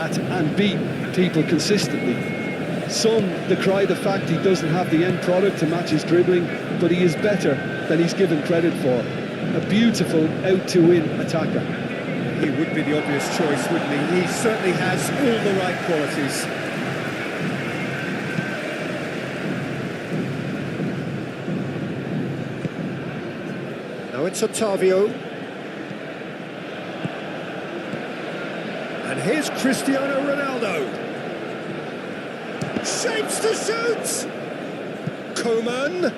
at and beat people consistently. Some decry the fact he doesn't have the end product to match his dribbling, but he is better than he's given credit for. A beautiful out-to-win attacker. He would be the obvious choice, wouldn't he? He certainly has all the right qualities. Now it's Ottavio. And here's Cristiano Ronaldo. Shapes to shoot! Coman.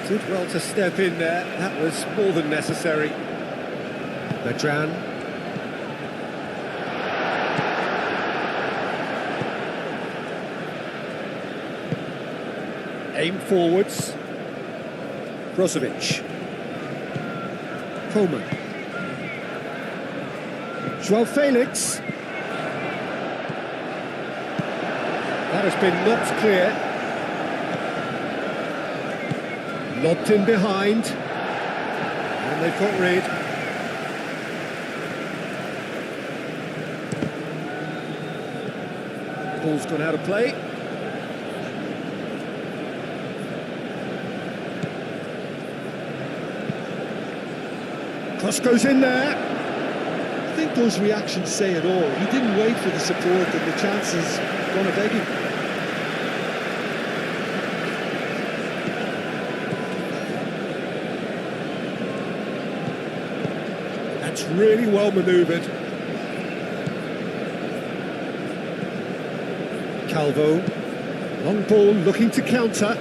Did well to step in there. That was more than necessary. Bertrand. Aim forwards. Brozovic. Coman. Joao Felix. That has been knocked clear. Lobbed in behind. And they've got rid. Ball's gone out of play. Cross goes in there. I think those reactions say it all. He didn't wait for the support and the chances gone a begging. That's really well manoeuvred. Calvo. Long ball looking to counter.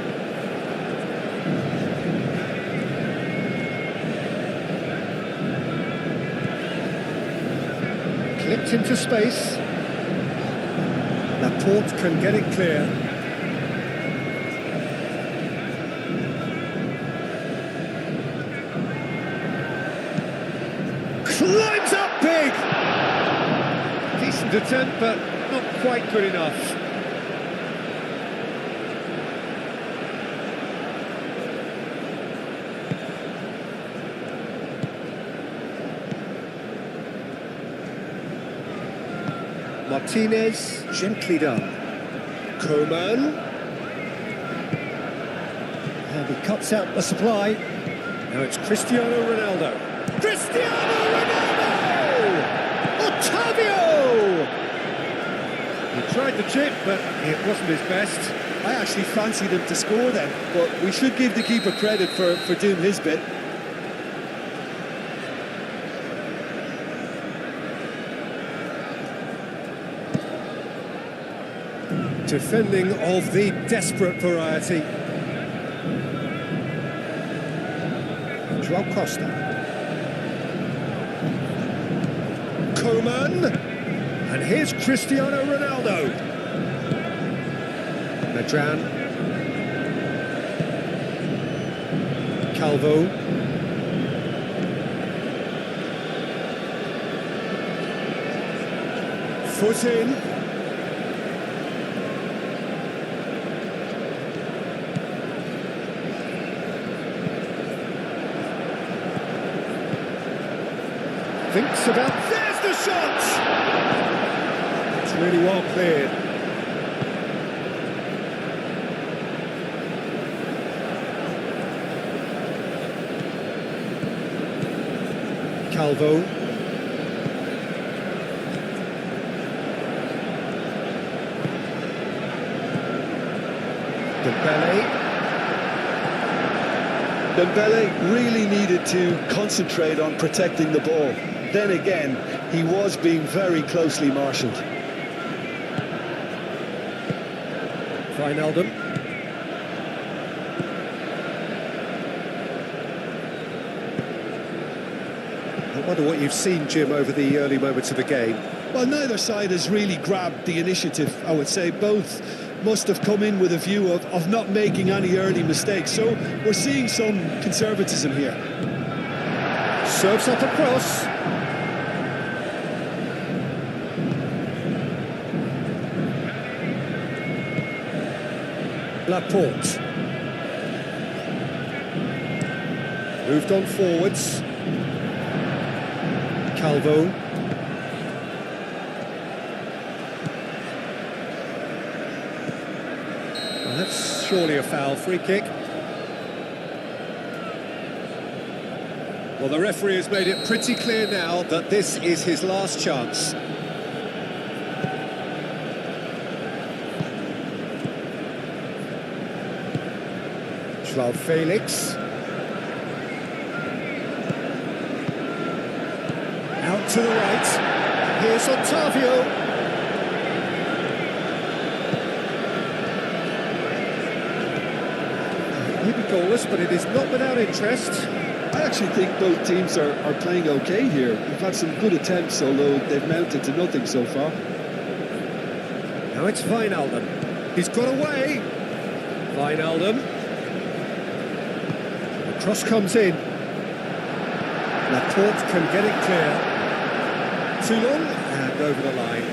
Clipped into space. Laporte can get it clear. Climbs up big! Decent attempt, but not quite good enough. Martinez, gently done. Coman. And he cuts out the supply. Now it's Cristiano Ronaldo. Cristiano Ronaldo! Ottavio! He tried the chip, but it wasn't his best. I actually fancied him to score then, but we should give the keeper credit for doing his bit. Defending of the desperate variety. Joao Costa. Coman. And here's Cristiano Ronaldo. Bertrand. Calvo. Foot in. Thinks about... There's the shot! It's really well cleared. Calvo. Dembele really needed to concentrate on protecting the ball. Then again, he was being very closely marshalled. Wijnaldum. I wonder what you've seen, Jim, over the early moments of the game. Well, neither side has really grabbed the initiative, I would say. Both must have come in with a view of not making any early mistakes. So we're seeing some conservatism here. Serves up a cross. Laporte. Moved on forwards. Calvo. Well, that's surely a foul. Free kick. Well, the referee has made it pretty clear now that this is his last chance. João Felix. Out to the right. Here's Otavio. Maybe goalless, but it is not without interest. I actually think both teams are playing okay here. We've had some good attempts, although they've mounted to nothing so far. Now it's Wijnaldum. He's got away. Wijnaldum. The cross comes in. Laporte can get it clear. Too long and over the line.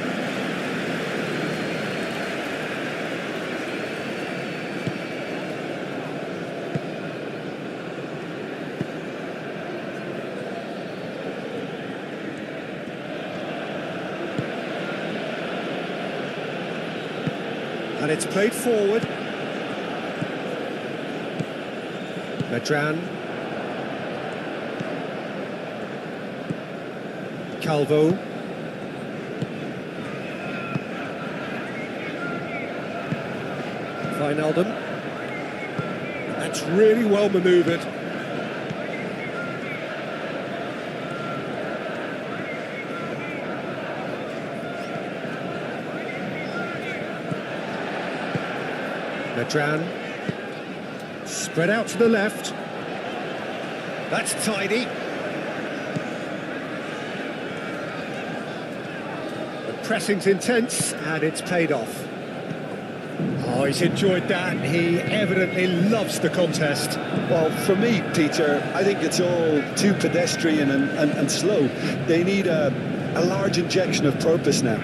And it's played forward. Medran. Calvo. Wijnaldum. That's really well manoeuvred. Medran. Spread out to the left. That's tidy. The pressing's intense and it's paid off. Oh, he's enjoyed that. He evidently loves the contest. Well, for me, Peter, I think it's all too pedestrian and slow. They need a large injection of purpose now.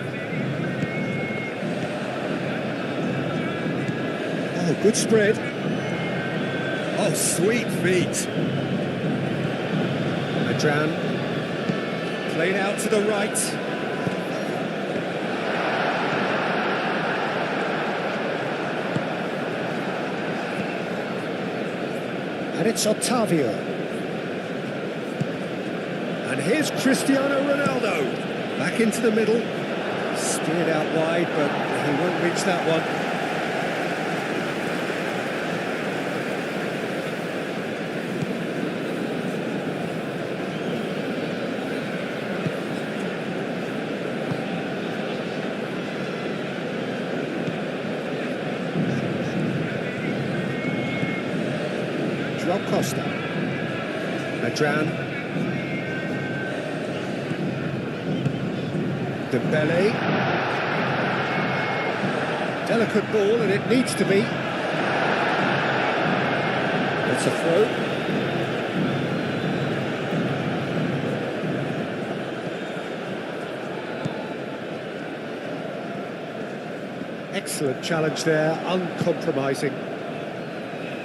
Oh, good spread. Oh, sweet feet. Medran. Played out to the right. And it's Otavio. And here's Cristiano Ronaldo. Back into the middle. Steered out wide, but he won't reach that one. Costa. Medran. Dembele. Delicate ball, and it needs to be. It's a throw. Excellent challenge there, uncompromising.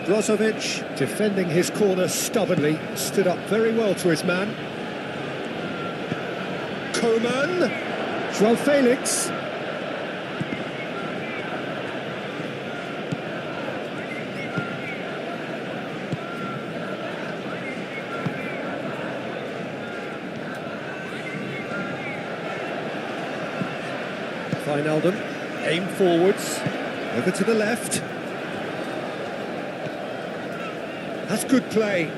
Brozovic, defending his corner stubbornly, stood up very well to his man. Coman, João Felix. Wijnaldum, aim forwards, over to the left. That's good play.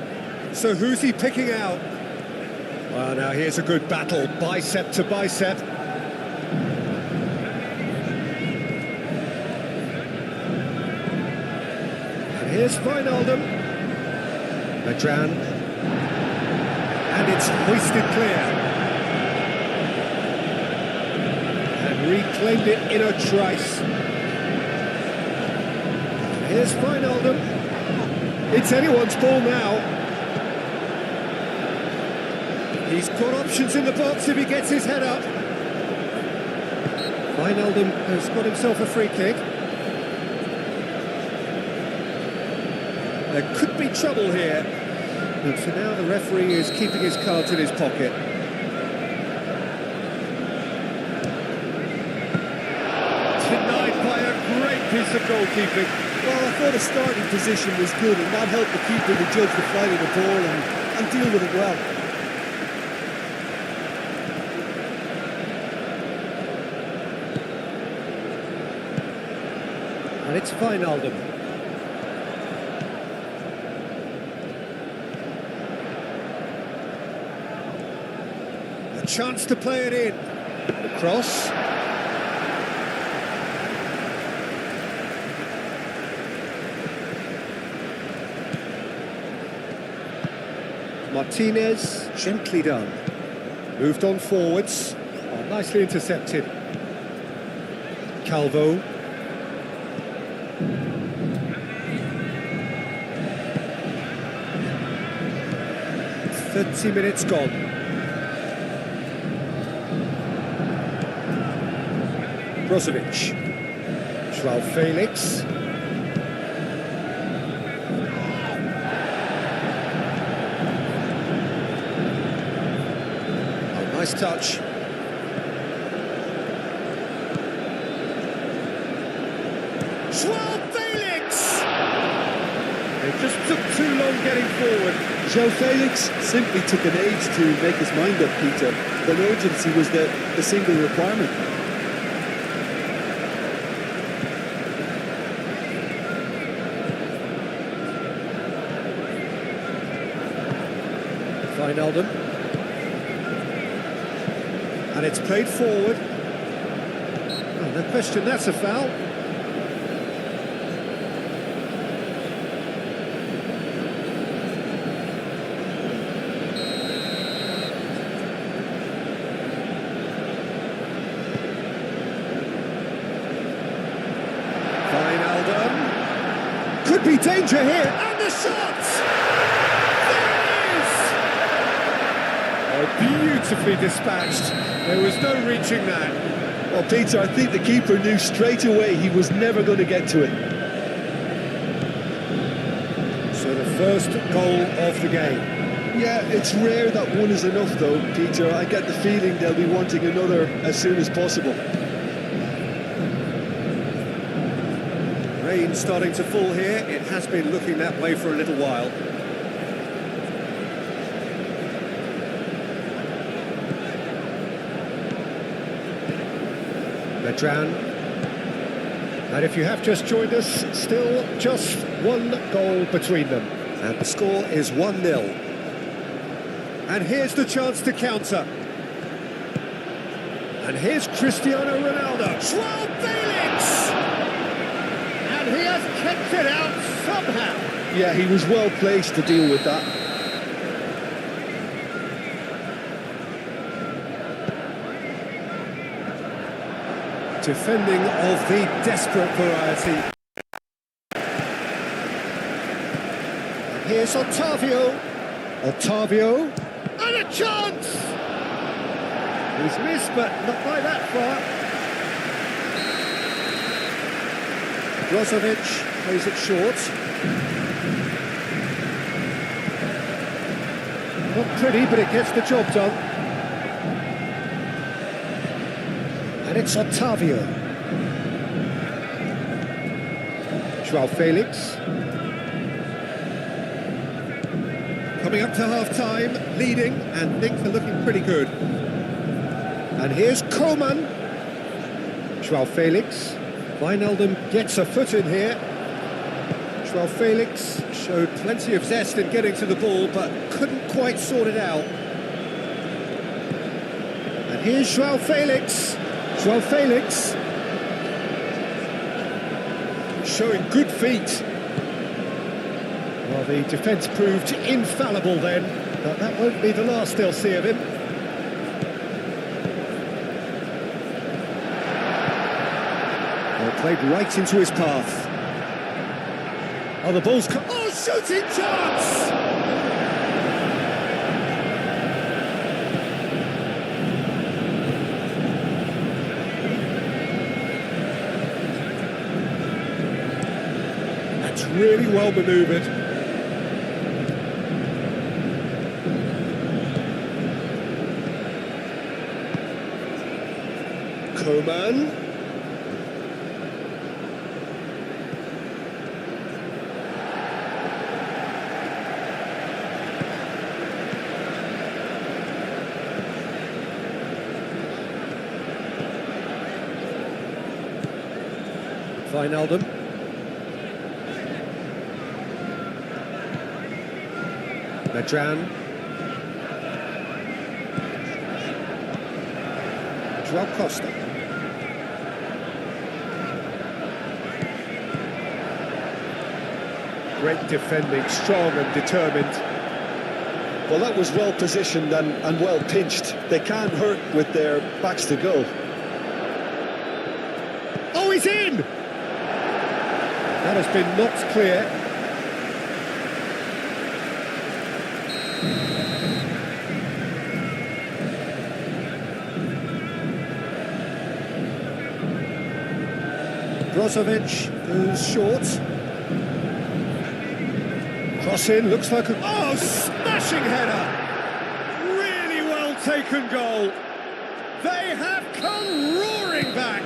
So who's he picking out? Well, now here's a good battle, bicep to bicep. And here's Wijnaldum. Medran. And it's hoisted clear. And reclaimed it in a trice. And here's Wijnaldum. It's anyone's ball now. He's got options in the box if he gets his head up. Wijnaldum has got himself a free kick. There could be trouble here. But for now, the referee is keeping his cards in his pocket. Denied by a great piece of goalkeeping. Well, I thought the starting position was good, and that helped the keeper to judge the flight of the ball and deal with it well. And it's Wijnaldum. A chance to play it in. The cross. Martinez, gently done. Moved on forwards. Oh, nicely intercepted. Calvo. "30 minutes gone." Brozovic. Joao Felix. Oh, nice touch. Joao Felix! It just took too long getting forward. Joao Felix simply took an age to make his mind up, Peter, when urgency was the single requirement. Wijnaldum. And it's played forward. Oh, no question, that's a foul. Wijnaldum. Could be danger here, and the shot! Oh, beautifully dispatched. There was no reaching that. Well, Peter, I think the keeper knew straight away he was never going to get to it. So the first goal of the game. Yeah, it's rare that one is enough, though, Peter. I get the feeling they'll be wanting another as soon as possible. Rain starting to fall here. It has been looking that way for a little while. Bertrand. And if you have just joined us, still just one goal between them. And the score is 1-0. And here's the chance to counter. And here's Cristiano Ronaldo. Joao Felix! And he has kept it out somehow. Yeah, he was well placed to deal with that. Defending of the desperate variety. And here's Otavio. Otavio. And a chance! He's missed, but not by that far. Brozovic plays it short. Not pretty, but it gets the job done. And it's Otavio. Joao Felix. Coming up to half-time, leading, and things are looking pretty good. And here's Coman. Joao Felix. Wijnaldum gets a foot in here. Joao Felix showed plenty of zest in getting to the ball, but couldn't quite sort it out. And here's Joao Felix. Joao Felix showing good feet. Well, the defence proved infallible then, but that won't be the last they'll see of him. Well, played right into his path. Oh, the ball's... Oh, shooting chance! Really well manoeuvred. Coman. Wijnaldum. Medran. Joao Costa. Great defending, strong and determined. Well, that was well positioned and well pinched. They can't hurt with their backs to goal. Oh, he's in! That has been knocked clear. Brozovic goes short. Cross in, looks like a... Oh, smashing header! Really well taken goal. They have come roaring back.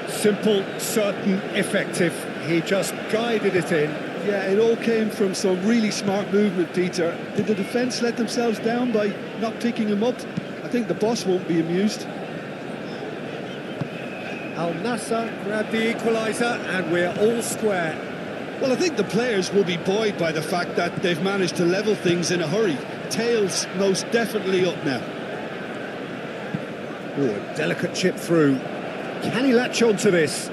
Simple, certain, effective. He just guided it in. Yeah, it all came from some really smart movement, Peter. Did the defence let themselves down by not picking him up? I think the boss won't be amused. Al Nassr grabbed the equaliser and we're all square. Well, I think the players will be buoyed by the fact that they've managed to level things in a hurry. Tails most definitely up now. Oh, a delicate chip through. Can he latch on to this?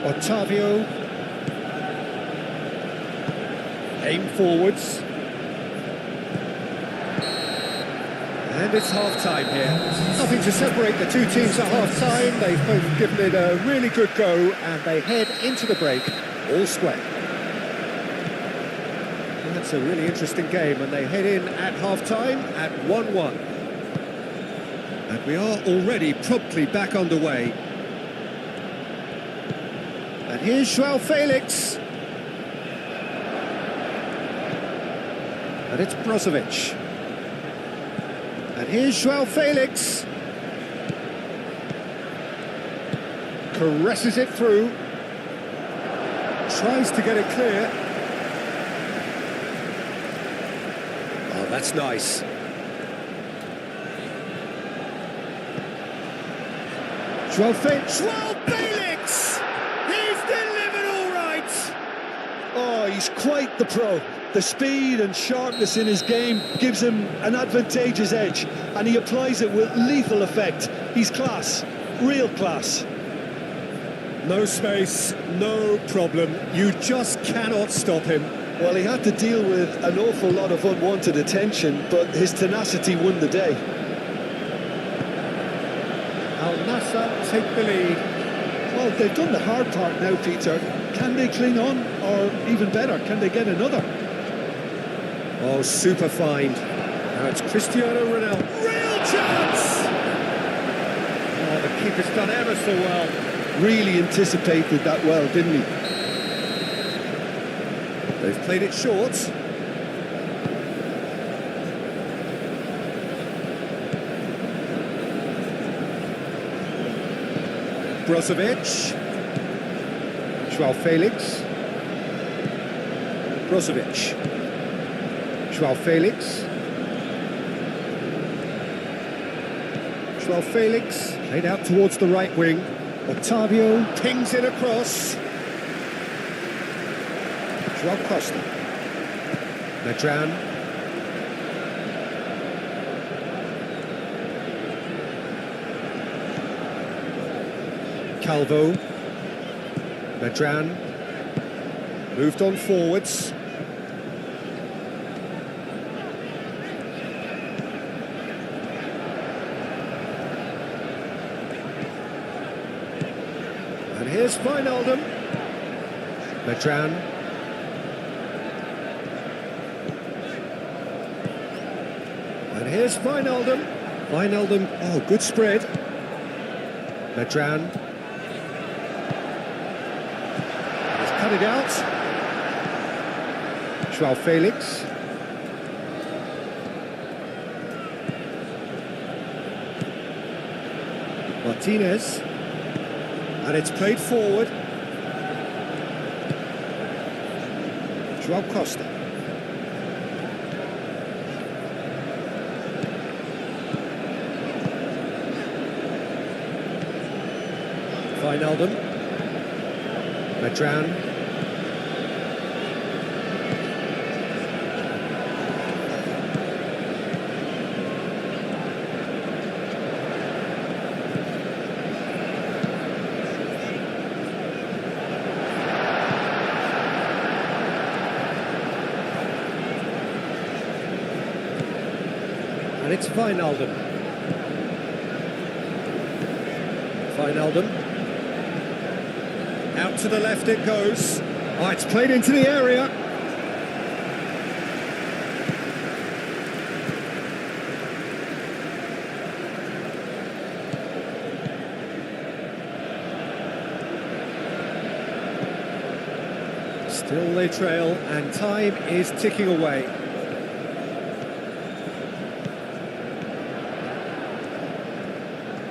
Ottavio. Aim forwards. And it's half-time here. Nothing to separate the two teams at half-time. They've both given it a really good go and they head into the break all square. And that's a really interesting game and they head in at half-time at 1-1. And we are already promptly back underway. And here's Joao Felix. And it's Brozovic. And here's Joao Felix. Caresses it through. Tries to get it clear. Oh, that's nice. Joao Felix. He's delivered all right. Oh, he's quite the pro. The speed and sharpness in his game gives him an advantageous edge, and he applies it with lethal effect. He's class, real class. No space, no problem. You just cannot stop him. Well, he had to deal with an awful lot of unwanted attention, but his tenacity won the day. Al Nassr take the lead. Well, they've done the hard part now, Peter. Can they cling on, or even better, can they get another? Oh, super find. Now it's Cristiano Ronaldo. Real chance! Oh, the keeper's done ever so well. Really anticipated that well, didn't he? They've played it short. Brozovic. Joao Felix. Brozovic. Joao Felix. Joao Felix played out towards the right wing. Ottavio pings it across. Joao Costa. Medran. Calvo. Medran. Moved on forwards. And here's Wijnaldum. Medran. And here's Wijnaldum. Wijnaldum, oh, good spread. Medran. He's cut it out. Joao Felix. Martinez. And it's played forward. Joao Costa. Wijnaldum. Medran. And it's Wijnaldum. Wijnaldum. Out to the left it goes. Oh, it's played into the area. Still they trail, and time is ticking away.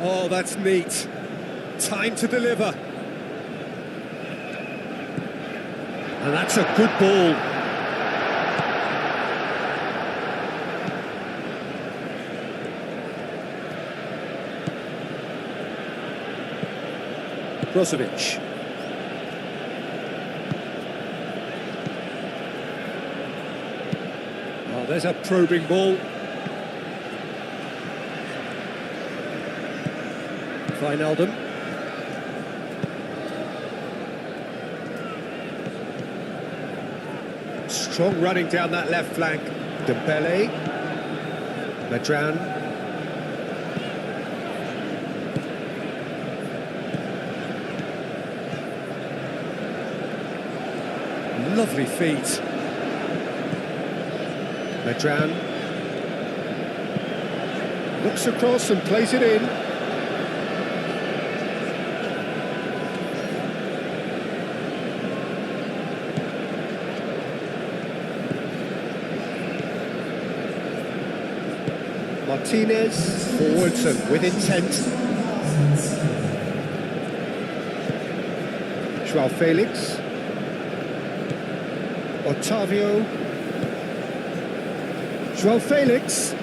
Oh, that's neat. Time to deliver. And that's a good ball. Brozovic. Oh, there's a probing ball. Wijnaldum. Strong running down that left flank. Dembele. Medran. Lovely feet. Medran. Looks across and plays it in. Martinez, forwards and with intent. Joao Felix. Otavio. Joao Felix.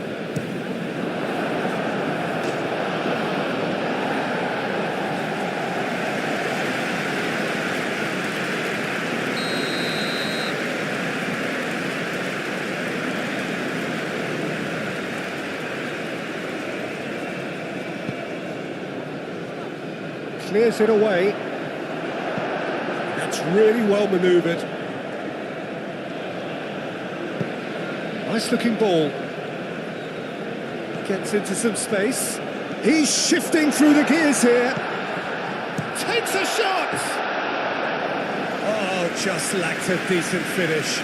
Clears it away. That's really well manoeuvred. Nice looking ball. Gets into some space. He's shifting through the gears here. Takes a shot! Oh, just lacked a decent finish.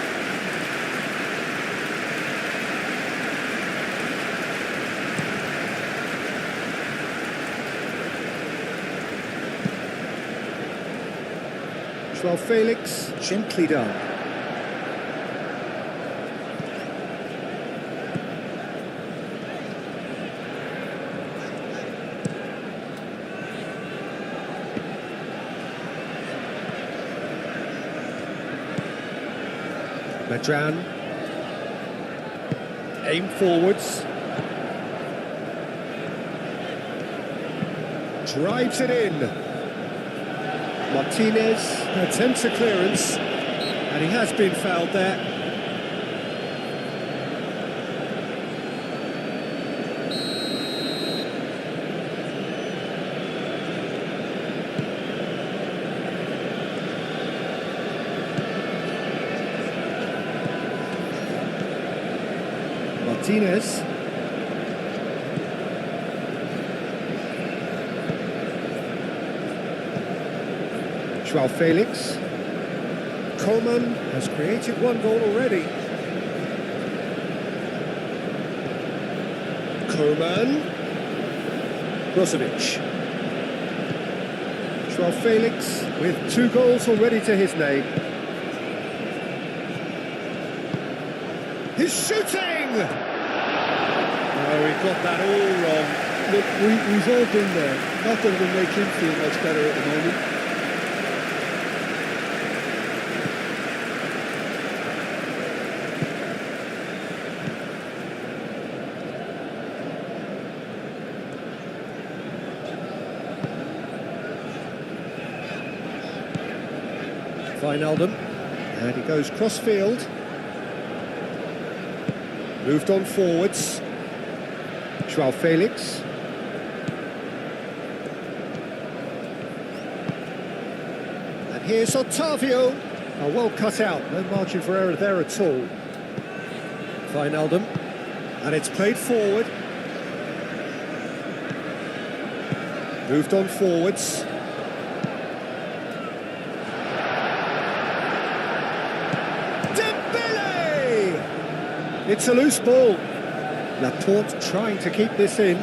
Joao Felix, gently done. Medran. Aim forwards. Drives it in. Martinez attempts a clearance, and he has been fouled there. Martinez. Joao Felix. Coman has created one goal already. Coman. Brozovic. Joao Felix with 2 goals already to his name. He's shooting! Oh, he got that all wrong. Look, we've all been there. Not that it will make him feel much better at the moment. Wijnaldum, and he goes cross-field. Moved on forwards. Joao Felix. And here's Otavio. Oh, well cut out, no margin for error there at all. Wijnaldum, and it's played forward. Moved on forwards. It's a loose ball. Laporte trying to keep this in.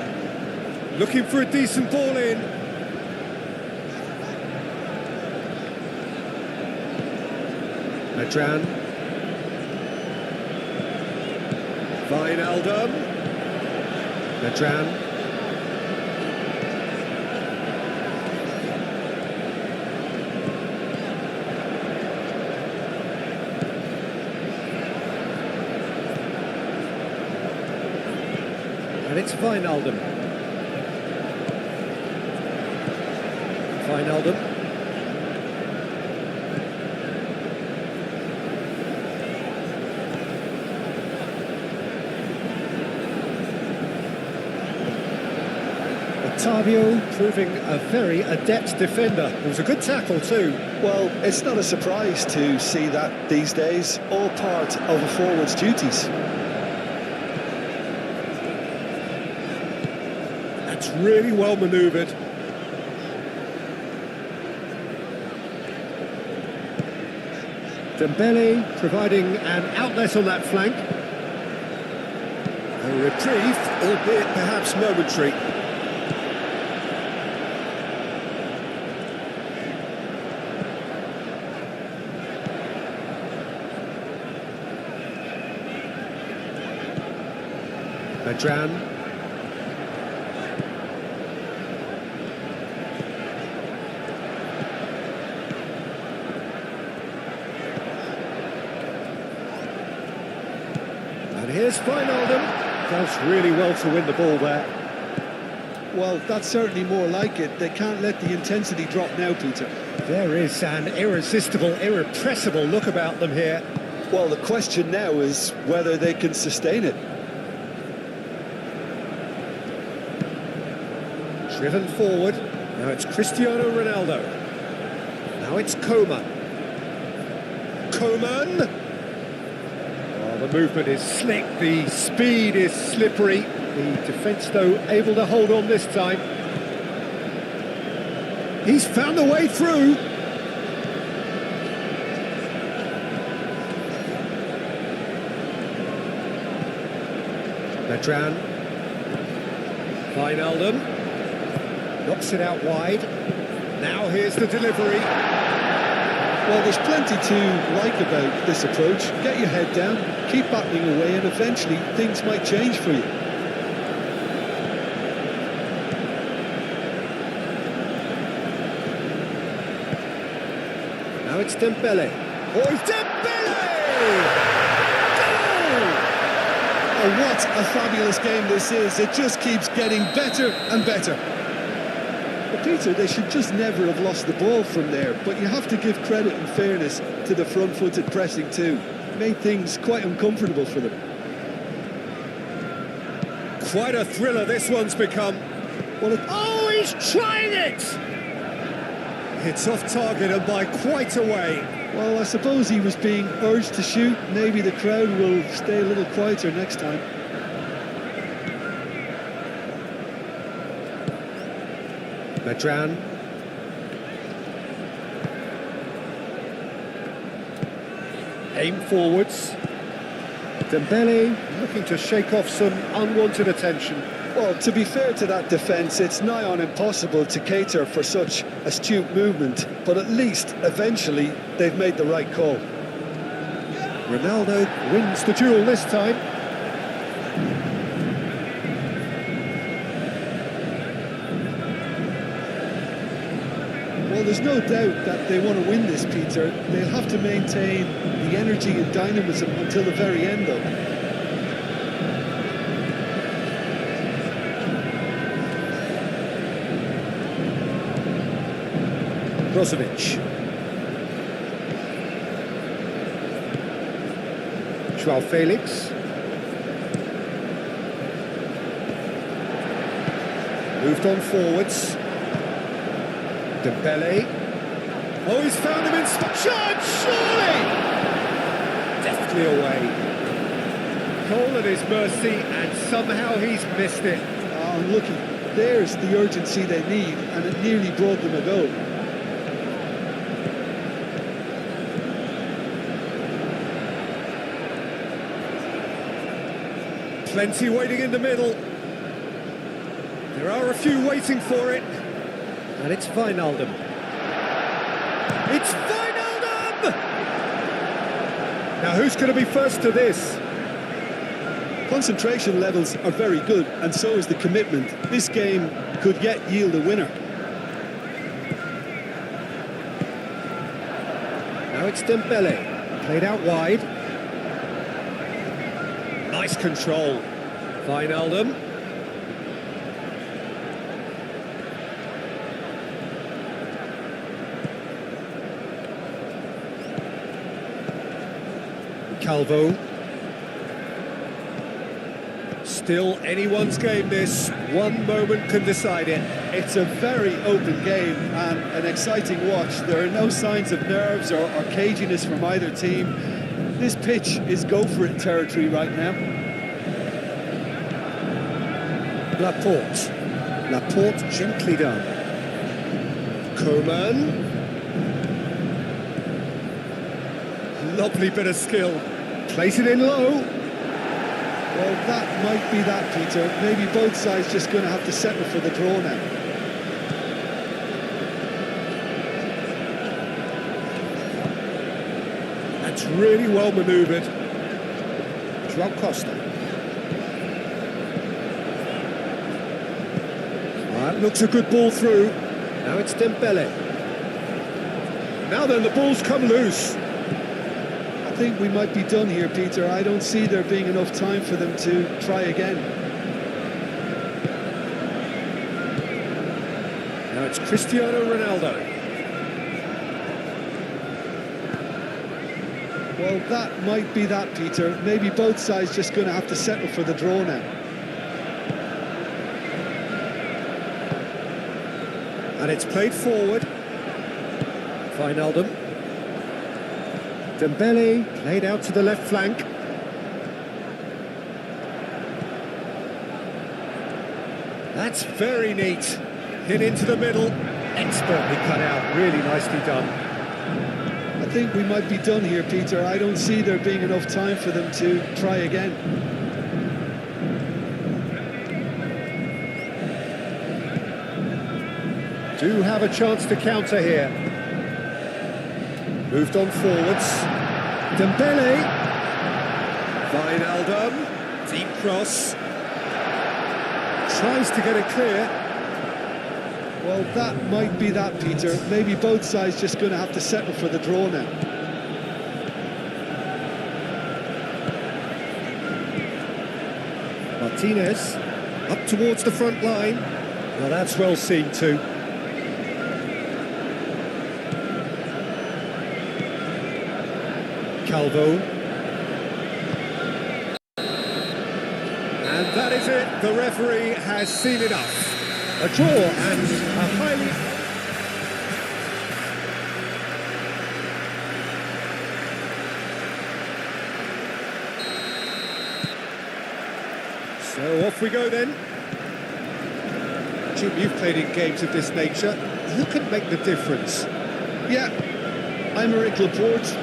Looking for a decent ball in. Madran. Wijnaldum. Madran. And it's Wijnaldum. Wijnaldum. Otavio proving a very adept defender. It was a good tackle too. Well, it's not a surprise to see that these days, all part of a forward's duties. That's really well manoeuvred. Dembele providing an outlet on that flank. A reprieve, albeit perhaps momentary. Madran. And here's Wijnaldum. Does really well to win the ball there. Well, that's certainly more like it. They can't let the intensity drop now, Peter. There is an irresistible, irrepressible look about them here. Well, the question now is whether they can sustain it. Driven forward. Now it's Cristiano Ronaldo. Now it's Coman. Coman! Oh, the movement is slick, the speed is slippery. The defence, though, able to hold on this time. He's found a way through. Madran. Wijnaldum. Knocks it out wide. Now here's the delivery. Well, there's plenty to like about this approach. Get your head down, keep battling away, and eventually things might change for you. Now it's Dembele. Oh, it's Dembele! Goal! Oh, what a fabulous game this is. It just keeps getting better and better. But Peter, they should just never have lost the ball from there, but you have to give credit and fairness to the front-footed pressing too. Made things quite uncomfortable for them. Quite a thriller this one's become. Well, oh, he's trying it! It's off target and by quite a way. Well, I suppose he was being urged to shoot. Maybe the crowd will stay a little quieter next time. Madran. Aim forwards. Dembele looking to shake off some unwanted attention. Well, to be fair to that defence, it's nigh on impossible to cater for such astute movement, but at least, eventually, they've made the right call. Ronaldo wins the duel this time. Well, there's no doubt that they want to win this, Peter. They'll have to maintain the energy and dynamism until the very end, though. Brozovic. Joao Felix. Moved on forwards. Dembele. Oh, he's found him in shot, surely! Deftly away. Goal at his mercy, and somehow he's missed it. Oh, look, there's the urgency they need, and it nearly brought them a goal. Plenty waiting in the middle. There are a few waiting for it. And it's Wijnaldum. It's Wijnaldum! Now who's going to be first to this? Concentration levels are very good, and so is the commitment. This game could yet yield a winner. Now it's Dembele. Played out wide. Nice control. Wijnaldum. Calvo. Still anyone's game this. One moment can decide it. It's a very open game and an exciting watch. There are no signs of nerves or caginess from either team. This pitch is go-for-it territory right now. Laporte gently done. Coman. Lovely bit of skill. Place it in low. Well, that might be that, Peter. Maybe both sides just going to have to settle for the draw now. That's really well manoeuvred. Joao Costa. That looks a good ball through. Now it's Dembele. Now then, the ball's come loose. I think we might be done here, Peter. I don't see there being enough time for them to try again. Now it's Cristiano Ronaldo. Well, that might be that, Peter. Maybe both sides just going to have to settle for the draw now. And it's played forward. Wijnaldum. Dembele played out to the left flank. That's very neat. Hit into the middle. Expertly cut out. Really nicely done. I think we might be done here, Peter. I don't see there being enough time for them to try again. Do have a chance to counter here. Moved on forwards. Dembele. Wijnaldum. Deep cross. Tries to get it clear. Well, that might be that, Peter. Maybe both sides just going to have to settle for the draw now. Martinez. Up towards the front line. Well, that's well seen too. Calvo. And that is it. The referee has seen enough. A draw and a highly... So off we go then. Jim, you've played in games of this nature. Who can make the difference? Yeah, I'm Eric Laporte.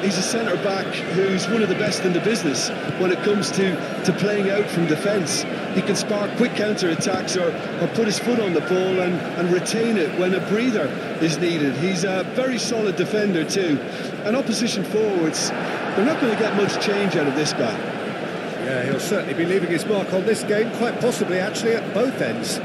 he's a centre-back who's one of the best in the business when it comes to playing out from defence. He can spark quick counter-attacks or put his foot on the ball and retain it when a breather is needed. He's a very solid defender too. And opposition forwards, they're not going to get much change out of this guy. Yeah, he'll certainly be leaving his mark on this game, quite possibly actually at both ends.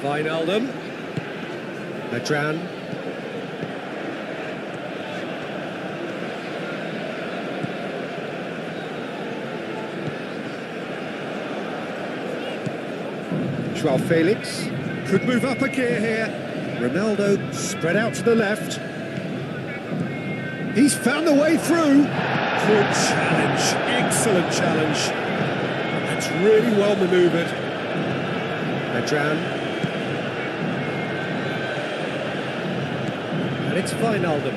Wijnaldum. Madran. Joao Felix could move up a gear here. Ronaldo spread out to the left. He's found the way through. Good challenge, excellent challenge. That's really well manoeuvred. Madran. And it's Wijnaldum.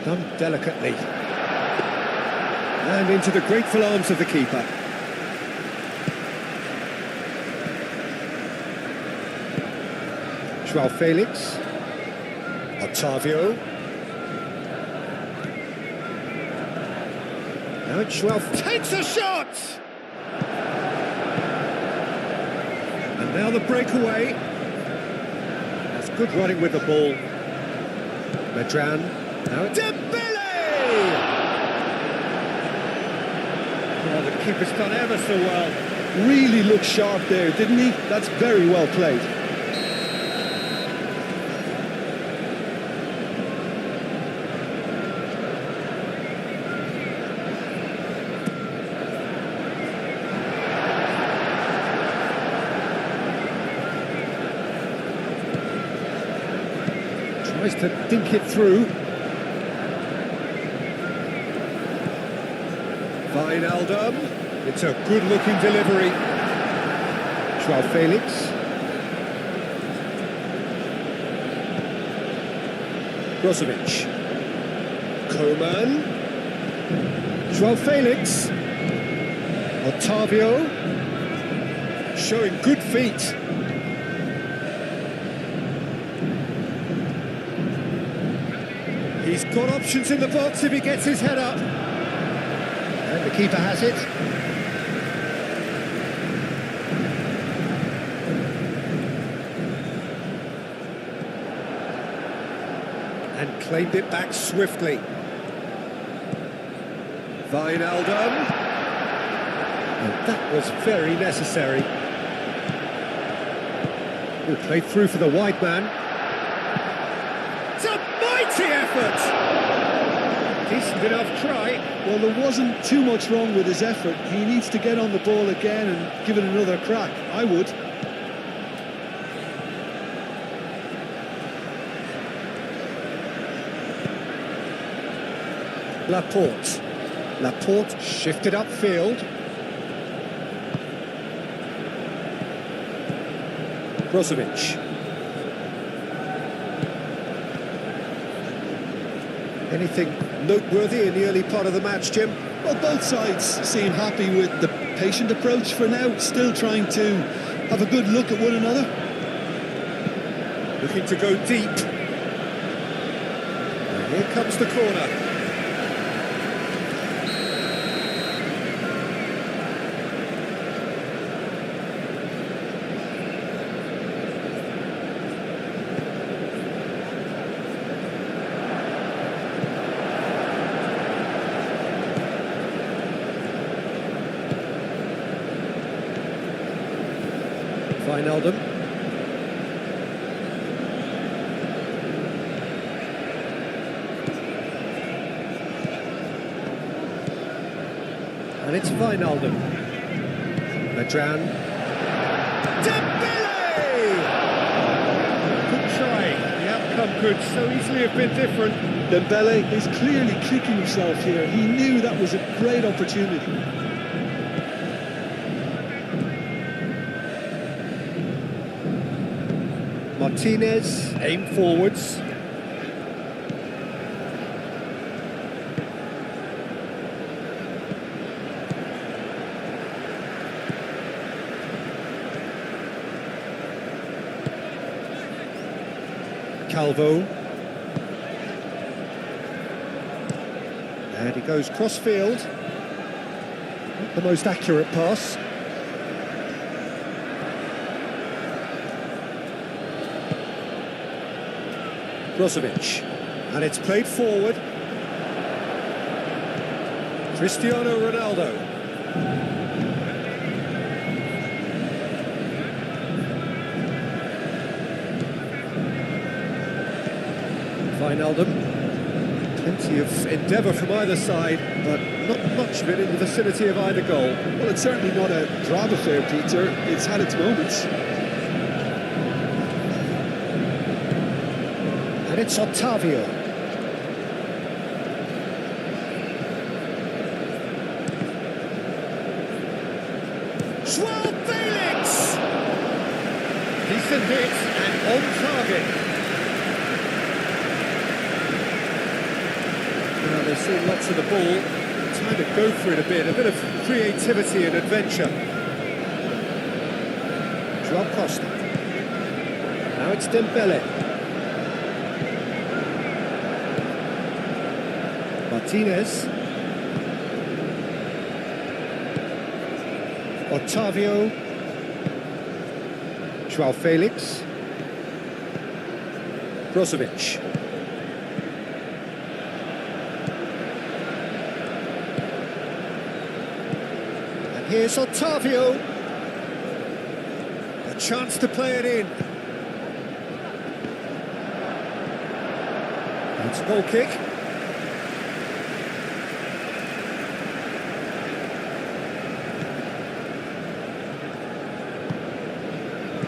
Done delicately. And into the grateful arms of the keeper. Joao Felix. Otavio. Now Joao takes a shot! And now the breakaway. That's good running with the ball. Madran. Now it's Dembele! Oh, the keeper's done ever so well. Really looked sharp there, didn't he? That's very well played. Tries to dink it through. Wijnaldum. It's a good-looking delivery. Joao Felix. Brozovic. Coman. Joao Felix. Otavio. Showing good feet. He's got options in the box if he gets his head up. And the keeper has it. And claimed it back swiftly. Wijnaldum. And that was very necessary. Good play through for the wide man. It's a mighty effort! Decent enough try. Well, there wasn't too much wrong with his effort. He needs to get on the ball again and give it another crack. I would. Laporte shifted upfield. Brozovic. Anything noteworthy in the early part of the match, Jim? Well, both sides seem happy with the patient approach for now, still trying to have a good look at one another. Looking to go deep. And here comes the corner. Wijnaldum. And it's Wijnaldum. Madran. Dembele! Good try. The outcome could so easily have been different. Dembele is clearly kicking himself here. He knew that was a great opportunity. Martinez, aim forwards. Calvo. And he goes cross-field. Not the most accurate pass. Brozovic. And it's played forward. Cristiano Ronaldo. Wijnaldum. Plenty of endeavour from either side, but not much of it in the vicinity of either goal. Well, it's certainly not a drab affair, Peter. It's had its moments. And it's Ottavio. João Felix! Decent hit and on target. Now they've seen lots of the ball. Time to go for it a bit of creativity and adventure. João Costa. Now it's Dembele. Martinez. Ottavio. João Felix. Brozovic. And here's Ottavio. A chance to play it in. It's a goal kick.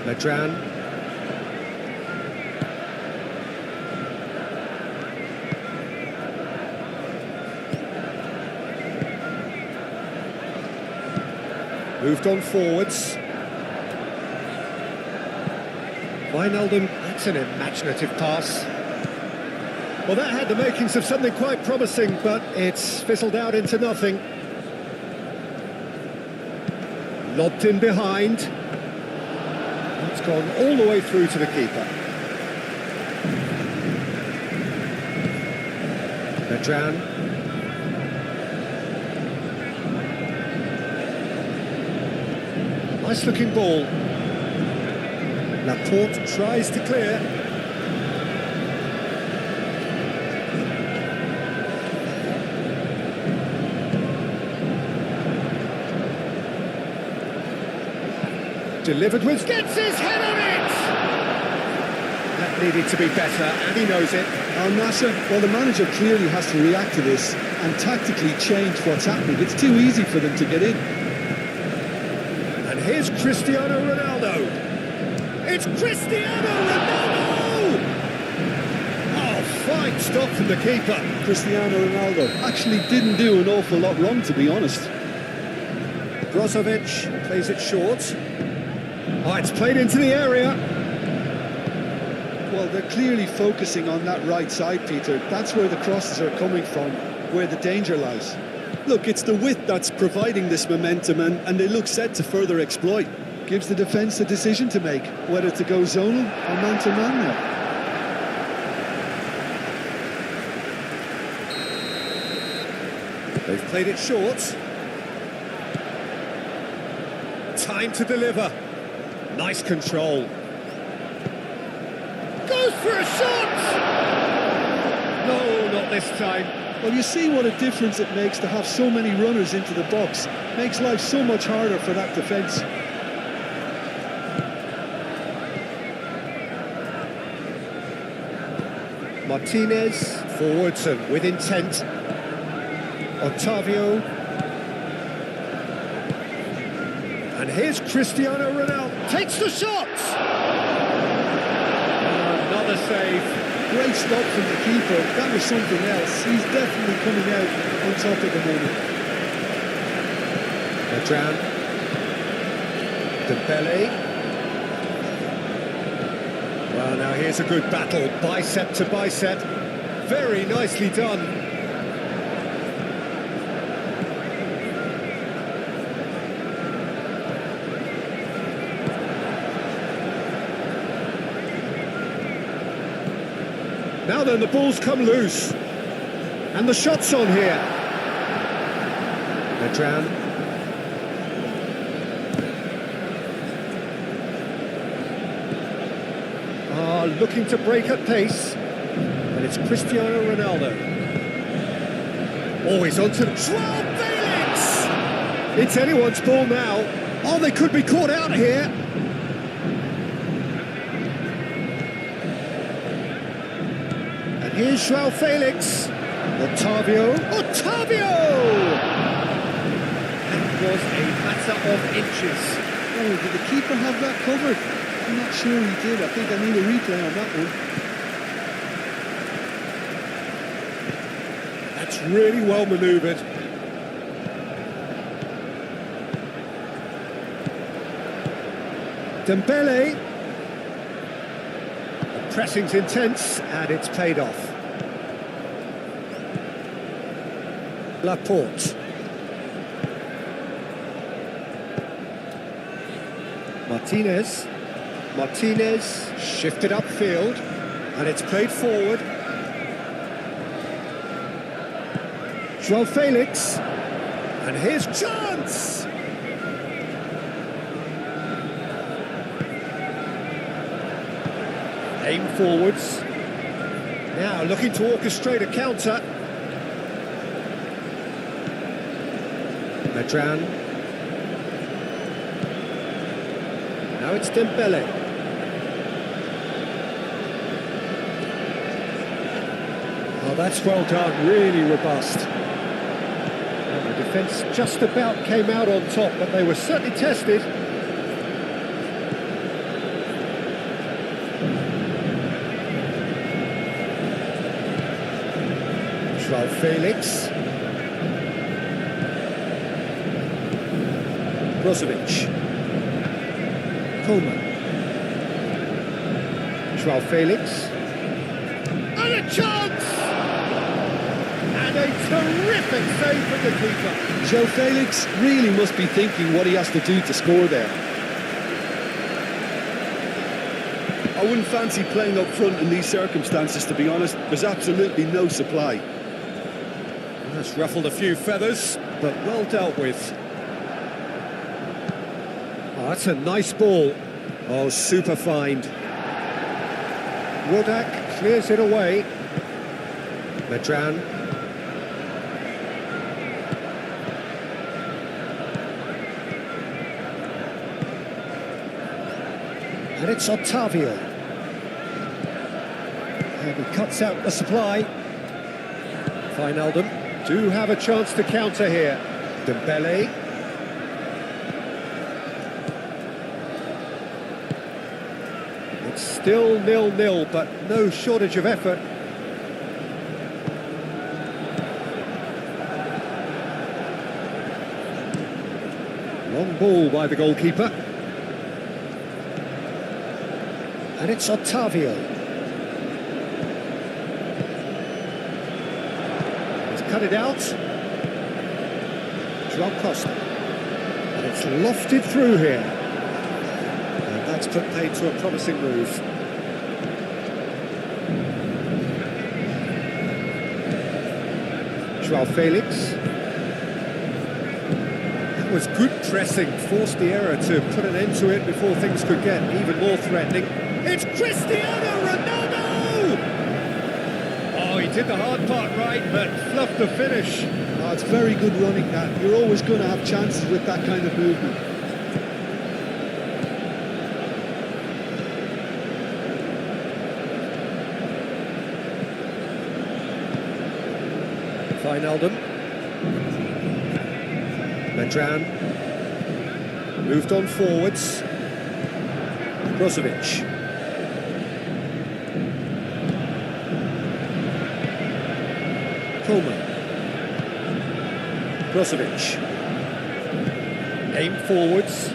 Medran. Moved on forwards. Wijnaldum, that's an imaginative pass. Well, that had the makings of something quite promising, but it's fizzled out into nothing. Lobbed in behind. It's gone all the way through to the keeper. Medran. Nice looking ball. Laporte tries to clear. Delivered with... gets his head on it! That needed to be better, and he knows it. Nassr, well, the manager clearly has to react to this and tactically change what's happening. It's too easy for them to get in. And here's Cristiano Ronaldo. It's Cristiano Ronaldo! Oh, fine stop from the keeper. Cristiano Ronaldo actually didn't do an awful lot wrong, to be honest. Brozovic plays it short. Oh, it's played into the area. Well, they're clearly focusing on that right side, Peter. That's where the crosses are coming from, where the danger lies. Look, it's the width that's providing this momentum, and they look set to further exploit. Gives the defence a decision to make, whether to go zonal or man-to-man now. They've played it short. Time to deliver. Nice control. Goes for a shot! No, not this time. Well, you see what a difference it makes to have so many runners into the box. Makes life so much harder for that defence. Martinez, forwards and with intent. Ottavio. And here's Cristiano Ronaldo. Takes the shot! Another save. Great stop from the keeper. That was something else. He's definitely coming out on top at the moment. Medran. Dembele. Well, now here's a good battle, bicep to bicep. Very nicely done. Now then, the ball's come loose. And the shot's on here. Medran. Looking to break at pace. And it's Cristiano Ronaldo. Always onto the... Joao Felix! It's anyone's ball now. Oh, they could be caught out here. And here's Joao Felix. Otavio. Otavio! That was a matter of inches. Oh, did the keeper have that covered? I'm not sure he did. I think I need a replay on that one. That's really well manoeuvred. Dembele. The pressing's intense and it's paid off. Laporte. Martinez. Martinez shifted upfield and it's played forward. Joao Felix. And here's chance! Aim forwards. Now looking to orchestrate a counter. Medran. Now it's Dembele. Oh, that's well done, really robust. And the defence just about came out on top, but they were certainly tested. Joao Felix. Brozovic. Coleman. Joao Felix. And a chance! And a terrific save from the keeper. Joao Felix really must be thinking what he has to do to score there. I wouldn't fancy playing up front in these circumstances, to be honest. There's absolutely no supply. That's ruffled a few feathers, but well dealt with. Oh, that's a nice ball. Oh, super find. Wodak clears it away. Medran. And it's Otavio. And he cuts out the supply. Wijnaldum do have a chance to counter here. Dembele. It's still 0-0, but no shortage of effort. Long ball by the goalkeeper. And it's Otavio. He's cut it out. Joao Costa. And it's lofted through here. And that's put paid to a promising move. Joao Felix. That was good pressing, forced the error to put an end to it before things could get even more threatening. It's Cristiano Ronaldo! Oh, he did the hard part right, but fluffed the finish. Oh, it's very good running, that. You're always going to have chances with that kind of movement. Wijnaldum. Medran. Moved on forwards. Brozovic. Coleman. Brozovic. Aim forwards.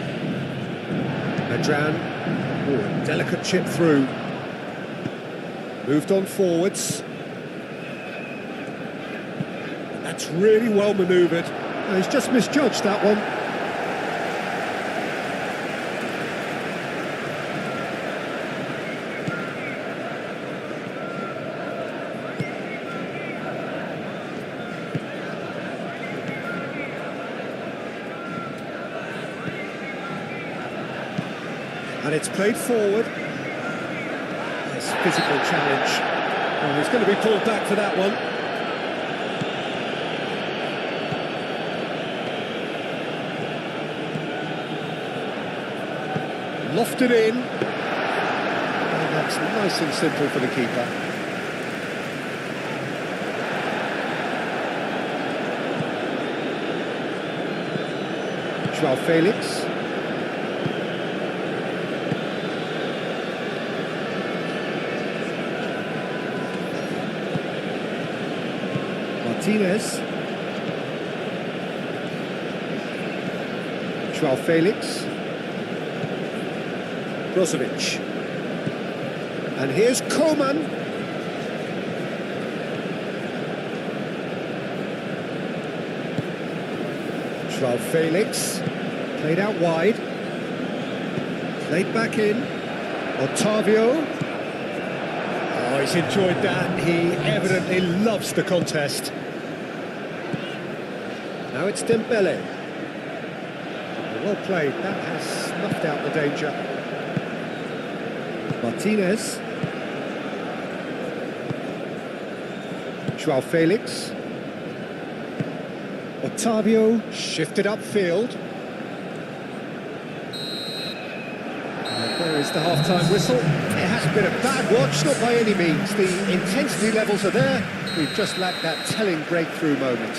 Medran. Oh, a delicate chip through. Moved on forwards. That's really well manoeuvred. He's just misjudged that one. And it's played forward. Nice physical challenge. And he's going to be pulled back for that one. Lofted in. And that's nice and simple for the keeper. Joao Felix. Martinez. Joao Felix. Brozovic. And here's Coman. Joao Felix. Played out wide. Played back in. Otavio. Oh, he's enjoyed that. He evidently loves the contest. Now it's Dembele. Well played. That has snuffed out the danger. Martinez. Joao Felix. Otavio shifted upfield. And there is the half-time whistle. It hasn't been a bad watch, not by any means. The intensity levels are there. We've just lacked that telling breakthrough moment.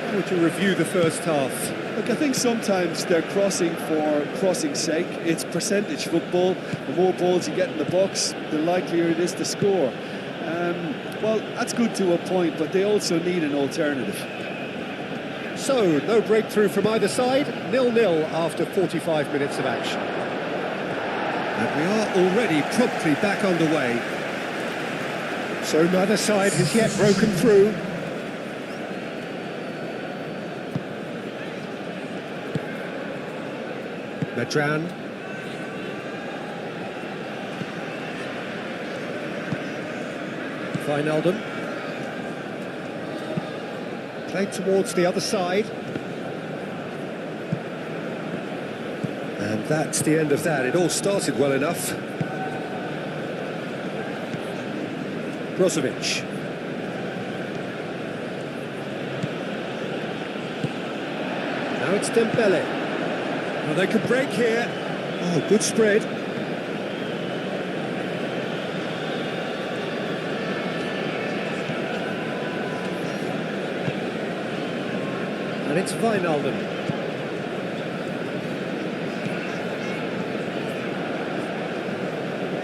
How would you review the first half? Look, I think sometimes they're crossing for crossing's sake. It's percentage football. The more balls you get in the box, the likelier it is to score. Well, that's good to a point, but they also need an alternative. So, no breakthrough from either side. 0-0 after 45 minutes of action. And we are already promptly back underway. So neither side has yet broken through. Medran. Wijnaldum. Played towards the other side. And that's the end of that. It all started well enough. Brozovic. Now it's Dembele. Well, they could break here. Oh, good spread. And it's Wijnaldum.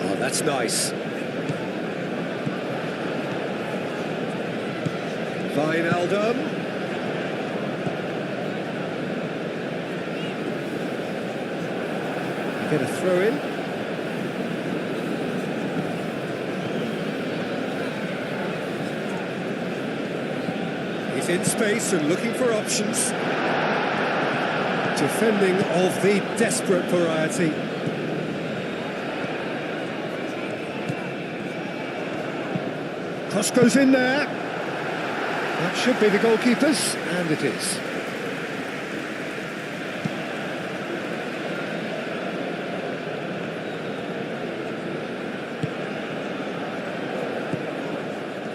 Oh, that's nice. Wijnaldum. Get a throw in. He's in space and looking for options. Defending of the desperate variety. Cross goes in there. That should be the goalkeeper's, and it is.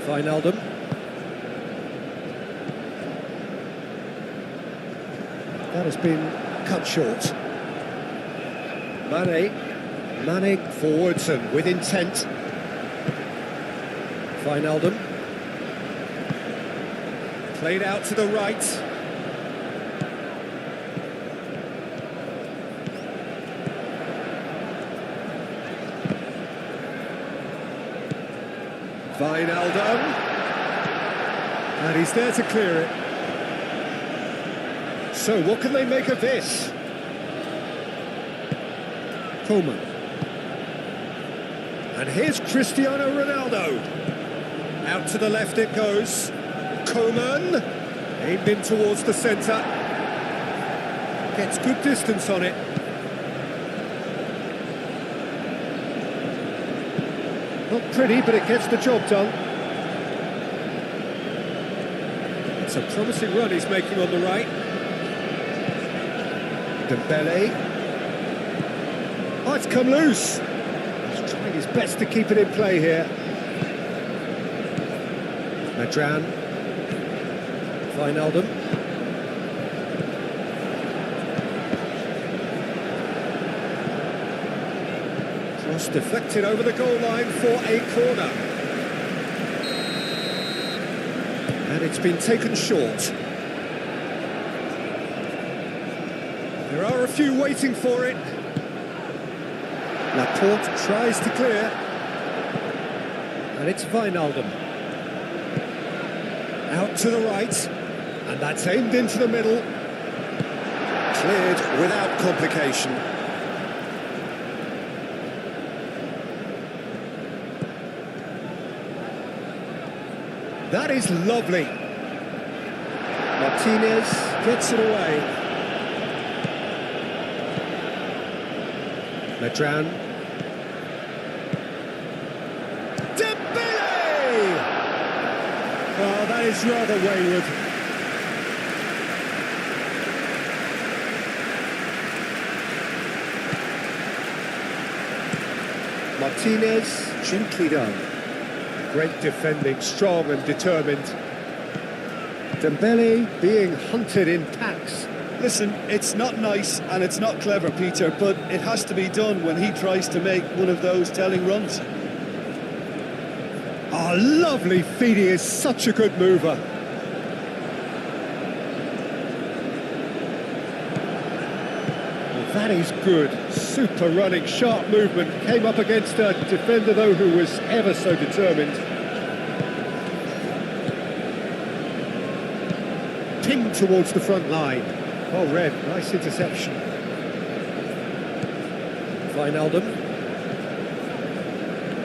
Wijnaldum. That has been cut short. Mane forwards and with intent. Wijnaldum. Played out to the right. Wijnaldum. And he's there to clear it. So what can they make of this? Coman. And here's Cristiano Ronaldo. Out to the left it goes. Coman. Aimed in towards the centre. Gets good distance on it. Not pretty, but it gets the job done. It's a promising run he's making on the right. Dembele. Tried to come loose. He's trying his best to keep it in play here. Madran. Wijnaldum. Cross deflected over the goal line for a corner. And it's been taken short. There are a few waiting for it. Laporte tries to clear. And it's Wijnaldum. Out to the right. And that's aimed into the middle. Cleared without complication. That is lovely. Martinez gets it away. Madran. Dembele! Oh, that is rather wayward. Martinez, gently done. Great defending, strong and determined. Dembele being hunted in packs. Listen, it's not nice and it's not clever, Peter, but it has to be done when he tries to make one of those telling runs. Oh, lovely feed. He is such a good mover. Well, that is good. Super running, sharp movement. Came up against a defender, though, who was ever so determined. Pinged towards the front line. Oh, Red, nice interception. Wijnaldum.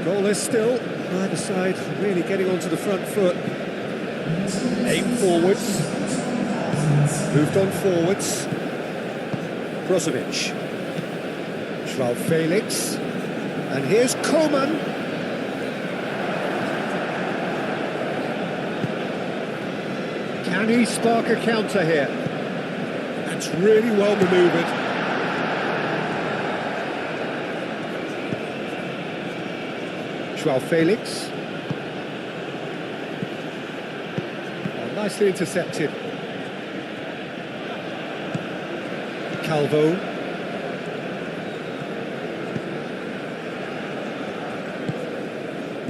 Goalless still. Either side really getting onto the front foot. Aim forwards. Moved on forwards. Brozovic. João Felix. And here's Coman. Can he spark a counter here? That's really well manoeuvred. João Felix. Oh, nicely intercepted. Calvo.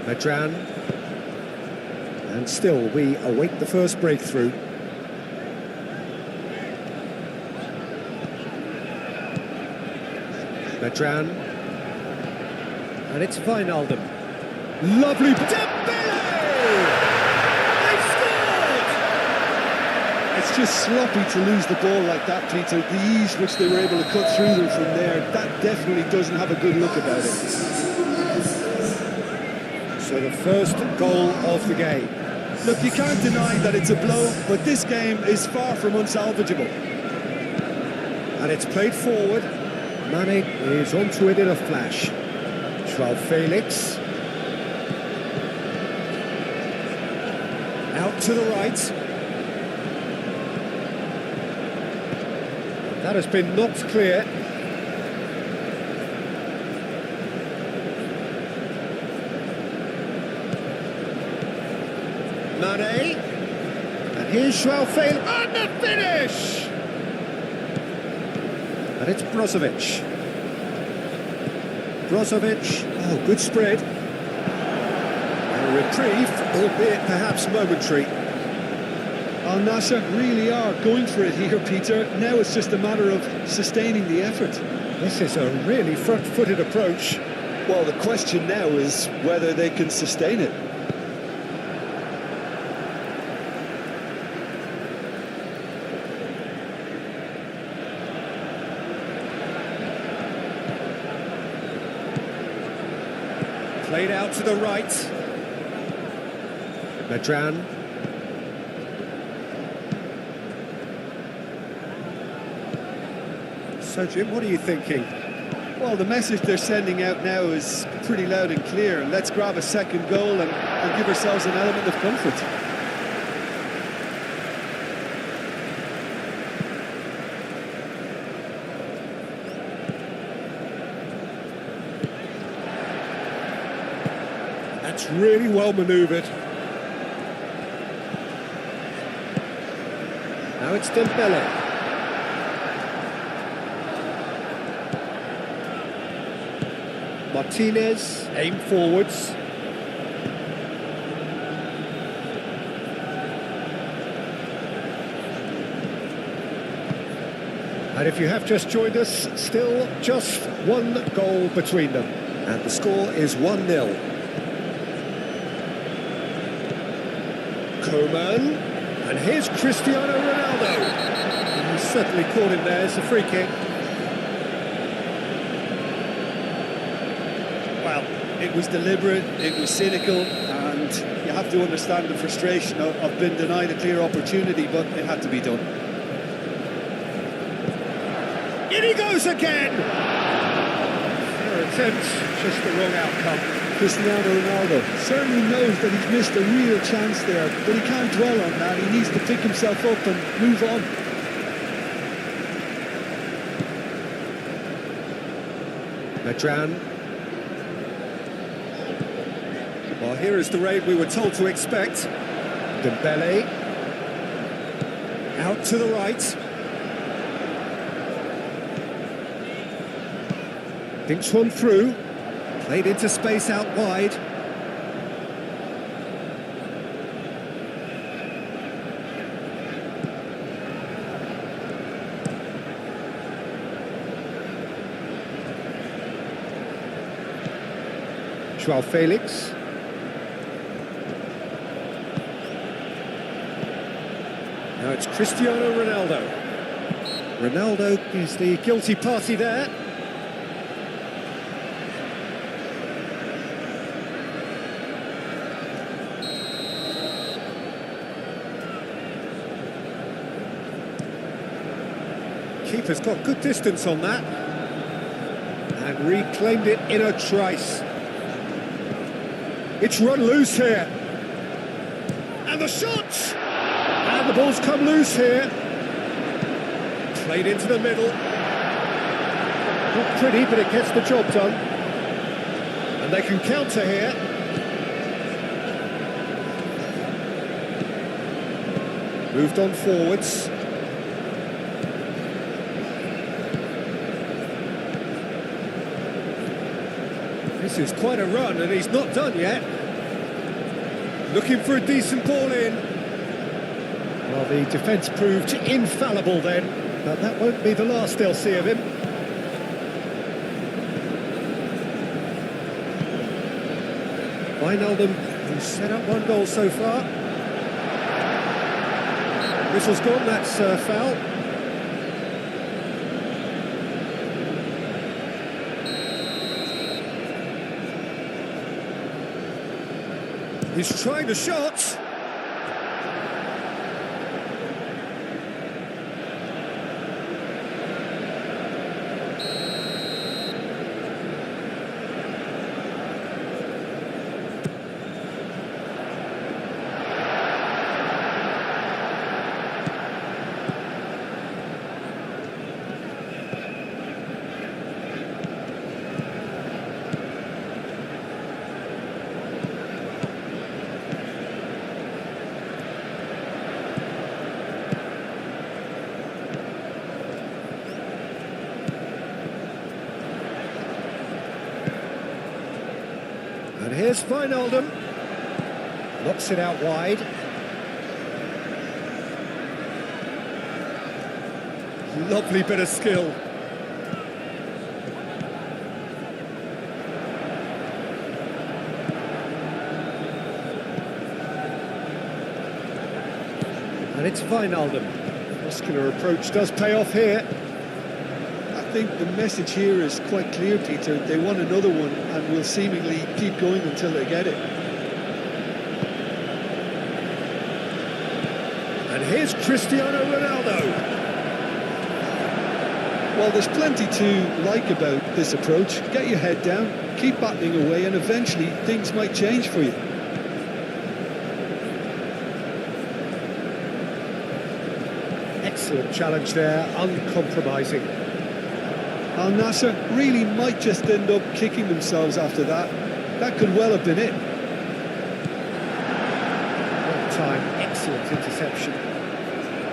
Madran. And still we await the first breakthrough. Madran. And it's Wijnaldum. Lovely. Dembele! They've scored! It's just sloppy to lose the ball like that, Peter. The ease which they were able to cut through them from there, that definitely doesn't have a good look about it. So the first goal of the game. Look, you can't deny that it's a blow, but this game is far from unsalvageable. And it's played forward. Mane is onto it in a flash. João Felix. Out to the right. That has been knocked clear. Mane. And here's João Felix. And the finish! And it's Brozovic. Brozovic. Oh, good spread. A reprieve, albeit perhaps momentary. Al Nassr really are going for it here, Peter. Now it's just a matter of sustaining the effort. This is a really front-footed approach. Well, the question now is whether they can sustain it. Played out to the right. Madran. So, Jim, what are you thinking? Well, the message they're sending out now is pretty loud and clear. Let's grab a second goal and give ourselves an element of comfort. That's really well manoeuvred. Now it's Dembele. Martinez, aim forwards. And if you have just joined us, still just one goal between them. And the score is 1-0. Coman. And here's Cristiano Ronaldo. And he certainly caught him there. It's a free kick. Well, it was deliberate, it was cynical, and you have to understand the frustration of being denied a clear opportunity, but it had to be done. In he goes again! Fair attempt, just the wrong outcome. Cristiano Ronaldo certainly knows that he's missed a real chance there, but he can't dwell on that. He needs to pick himself up and move on. Medran. Well, here is the raid we were told to expect. Dembele. Out to the right. Thinks one through. Played into space out wide. Joao Felix. Now it's Cristiano Ronaldo. Ronaldo is the guilty party there. Keeper's got good distance on that. And reclaimed it in a trice. It's run loose here. And the shot! And the ball's come loose here. Played into the middle. Not pretty, but it gets the job done. And they can counter here. Moved on forwards. This is quite a run, and he's not done yet. Looking for a decent ball in. Well, the defence proved infallible then, but that won't be the last they'll see of him. Wijnaldum, who's set up one goal so far. Whistle's gone, that's foul. He's trying the shot. And here's Wijnaldum. Knocks it out wide. Lovely bit of skill. And it's Wijnaldum. Muscular approach does pay off here. I think the message here is quite clear, Peter. They want another one and will seemingly keep going until they get it. And here's Cristiano Ronaldo. Well, there's plenty to like about this approach. Get your head down, keep battling away, and eventually things might change for you. Excellent challenge there, uncompromising. Al Nassr really might just end up kicking themselves after that. That could well have been it. interception.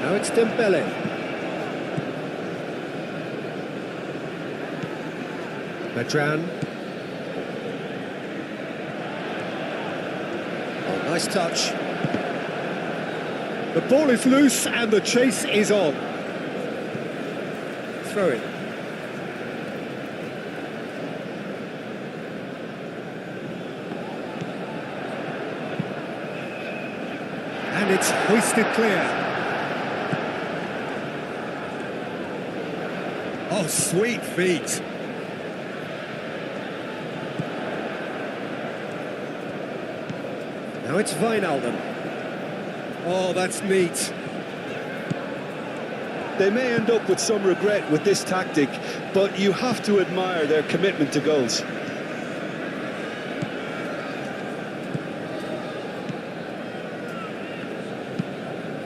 Now it's Dembele. Medran. Oh, nice touch. The ball is loose and the chase is on. Throw it. And it's hoisted clear. Oh, sweet feet. Now it's Wijnaldum. Oh, that's neat. They may end up with some regret with this tactic, but you have to admire their commitment to goals.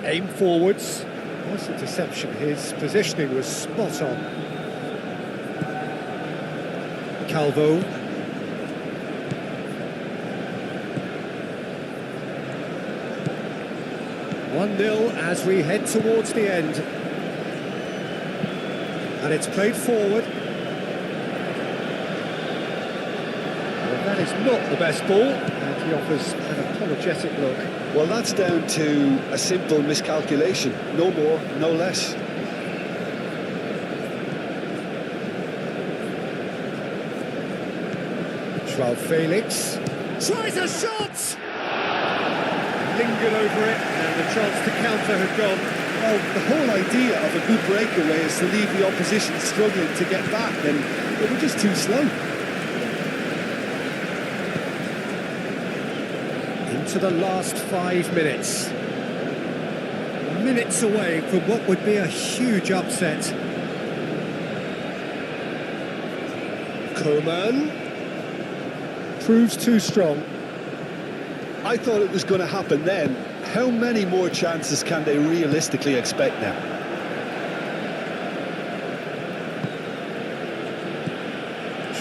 Aim forwards. Nice interception. His positioning was spot on. Calvo. One 0 as we head towards the end. And it's played forward. Well, that is not the best ball. And he offers an apologetic look. Well, that's down to a simple miscalculation. No more, no less. Joao Felix tries a shot! Lingered over it, and the chance to counter had gone. Well, the whole idea of a good breakaway is to leave the opposition struggling to get back, and they were just too slow. Into the last 5 minutes. Minutes away from what would be a huge upset. Coman proves too strong. I thought it was going to happen then. How many more chances can they realistically expect now?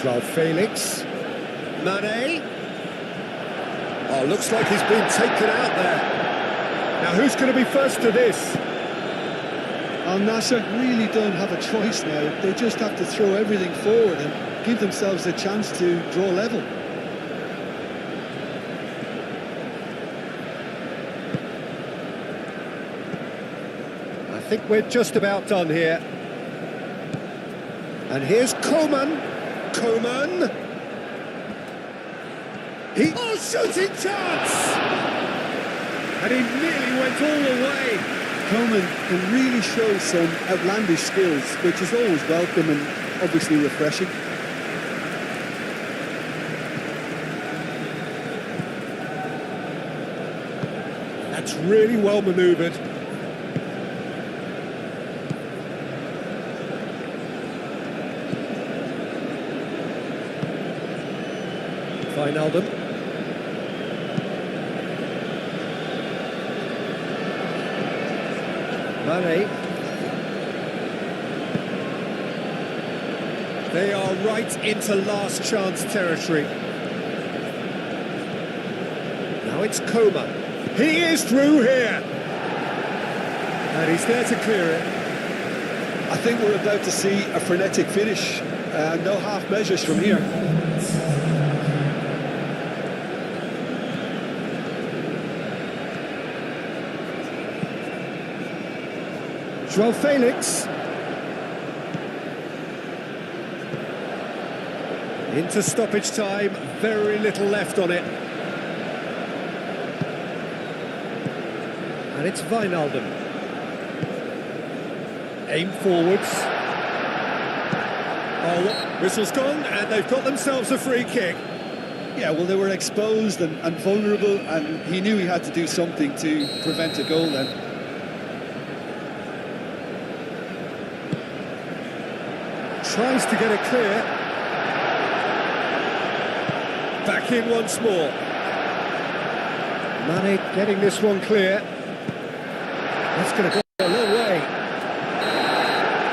Joao Felix. Mane. Oh, looks like he's been taken out there. Now, who's going to be first to this? Al Nassr really don't have a choice now. They just have to throw everything forward and give themselves a chance to draw level. I think we're just about done here. And here's Coman. Coman. Oh, shooting chance! And he nearly went all the way. Coman can really show some outlandish skills, which is always welcome and obviously refreshing. That's really well manoeuvred. Wijnaldum. Mane. They are right into last chance territory. Now it's Coman. He is through here. And he's there to clear it. I think we're about to see a frenetic finish. No half measures from here. Joao Felix. Into stoppage time, very little left on it. And it's Wijnaldum. Aim forwards. Oh, whistle's gone, and they've got themselves a free kick. Yeah, well, they were exposed and vulnerable, and he knew he had to do something to prevent a goal then. Tries to get it clear. Back in once more. Mane getting this one clear. That's going to go a long way.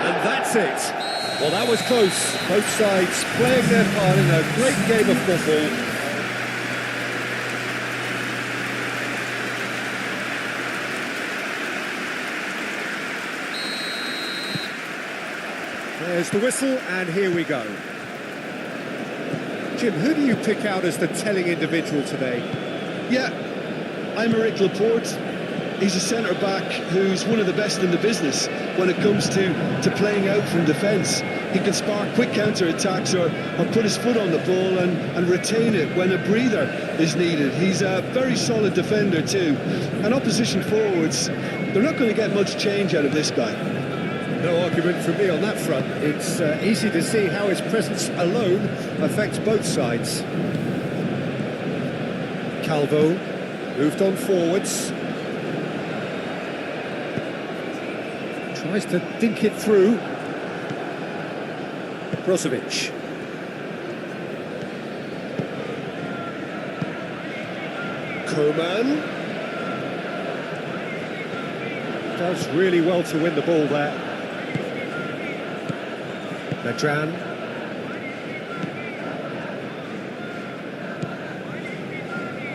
And that's it. Well, that was close. Both sides playing their part in a great game of football. There's the whistle, and here we go. Jim, who do you pick out as the telling individual today? Yeah, I'm Eric Laporte. He's a centre-back who's one of the best in the business when it comes to playing out from defence. He can spark quick counter-attacks or put his foot on the ball and retain it when a breather is needed. He's a very solid defender too. And opposition forwards, they're not going to get much change out of this guy. No argument from me on that front. It's easy to see how his presence alone affects both sides. Calvo moved on forwards. Tries to dink it through. Brozovic. Coman. Does really well to win the ball there. Medran.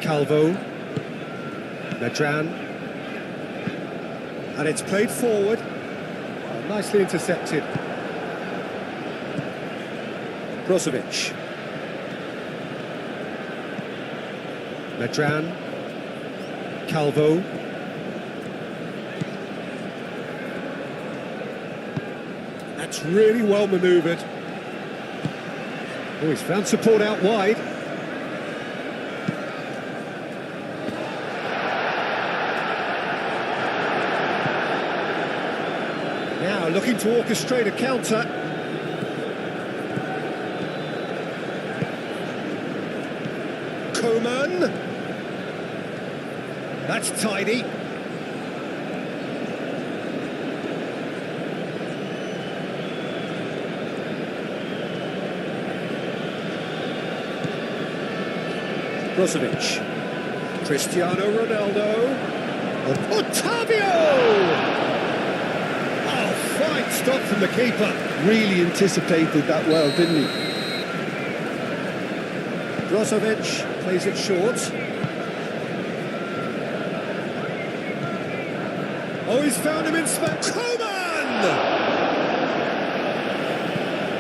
Calvo. Medran. And it's played forward. Nicely intercepted. Brozovic. Medran. Calvo. That's really well manoeuvred. Oh, he's found support out wide. Now looking to orchestrate a counter. Coman. That's tidy. Brozovic. Cristiano Ronaldo. Ottavio! Fine stop from the keeper. Really anticipated that well, didn't he? Brozovic plays it short. Oh, he's found him in space. Coman!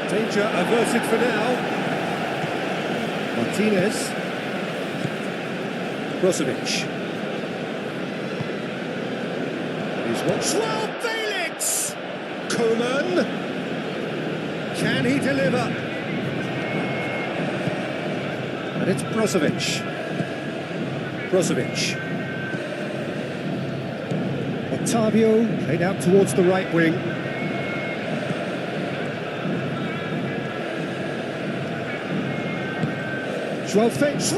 Danger averted for now. Martinez. Brozovic. He's watched. Well, Felix! Coman. Can he deliver? And it's Brozovic. Brozovic. Ottavio played out towards the right wing. João Felix!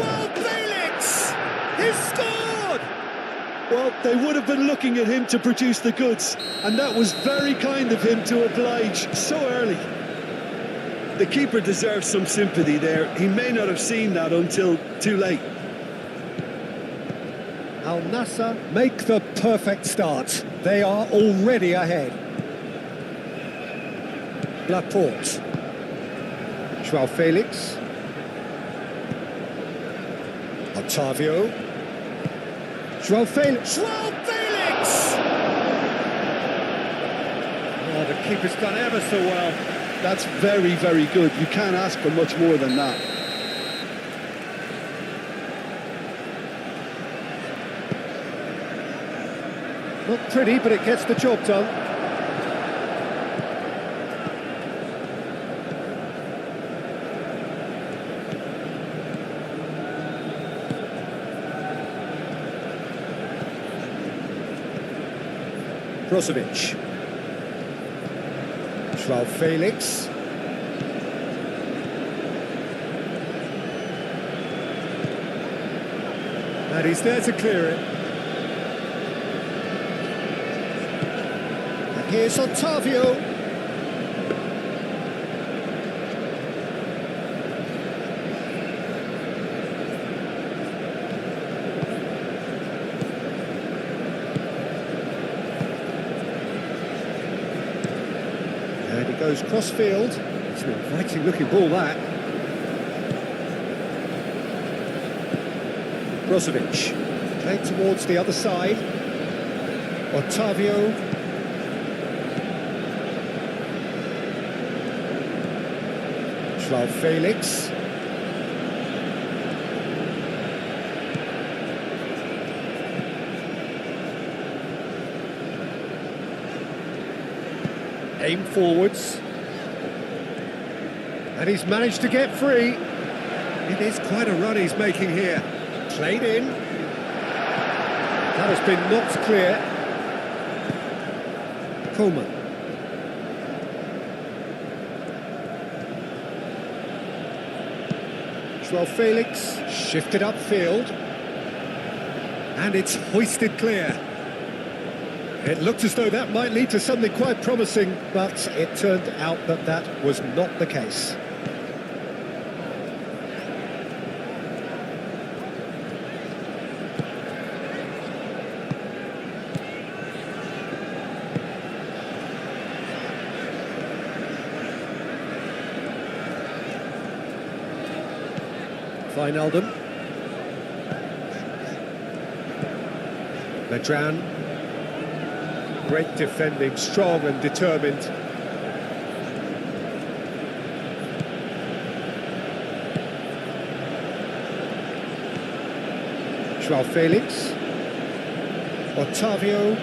He's scored! Well, they would have been looking at him to produce the goods, and that was very kind of him to oblige so early. The keeper deserves some sympathy there. He may not have seen that until too late. Al Nassr make the perfect start. They are already ahead. Laporte. João Felix. Ottavio. João Felix. João Felix! Oh, the keeper's done ever so well. That's very, very good. You can't ask for much more than that. Not pretty, but it gets the job done. Brozovic. João Felix. And he's there to clear it. And here's Ottavio. And he goes cross-field. It's an inviting-looking ball, that. Brozovic. Played towards the other side. Ottavio. Joao Felix. Aim forwards. And he's managed to get free. It is quite a run he's making here. Played in. That has been knocked clear. Coleman. Joao Felix shifted upfield. And it's hoisted clear. It looked as though that might lead to something quite promising, but it turned out that that was not the case. Wijnaldum. Medran. Great defending, strong and determined. Joao Felix. Otavio.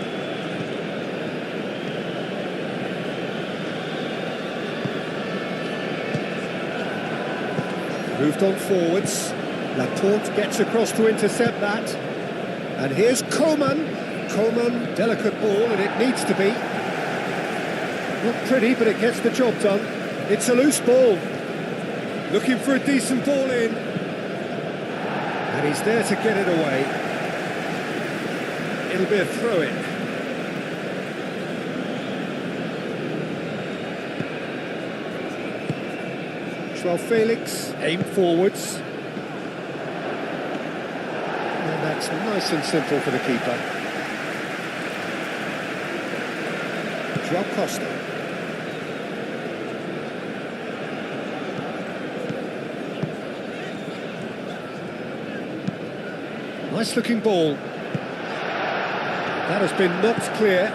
Moved on forwards. Laporte gets across to intercept that. And here's Coman. Coman, delicate ball, and it needs to be. Not pretty, but it gets the job done. It's a loose ball. Looking for a decent ball in. And he's there to get it away. It'll be a throw-in. Joao Felix, aim forwards. And that's nice and simple for the keeper. Joao Costa. Nice looking ball. That has been knocked clear.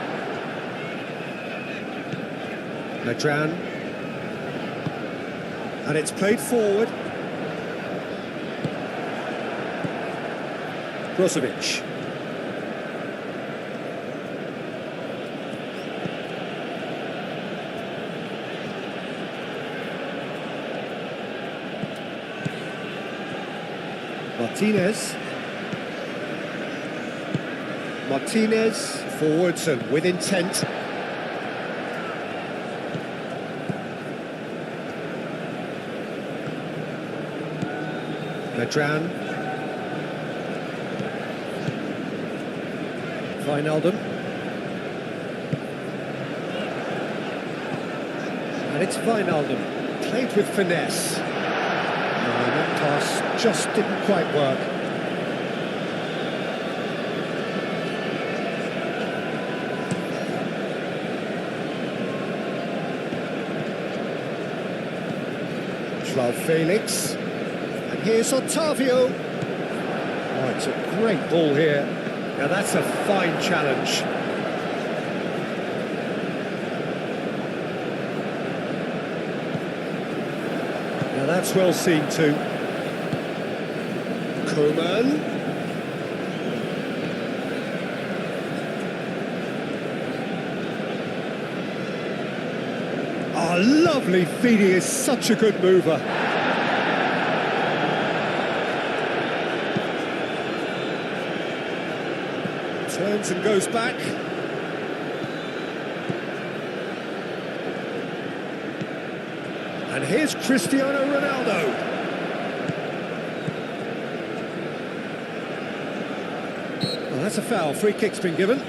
Medran. And it's played forward. Brozovic. Martinez, forwards and with intent. Medran. Wijnaldum. And it's Wijnaldum, played with finesse. That pass just didn't quite work. Joao Felix. And here's Otavio. Oh, it's a great ball here. Now that's a fine challenge. Now that's well seen too. Coman. Oh, lovely feeding, is such a good mover. Turns and goes back. And here's Cristiano Ronaldo. Well, that's a foul. Free kick's been given.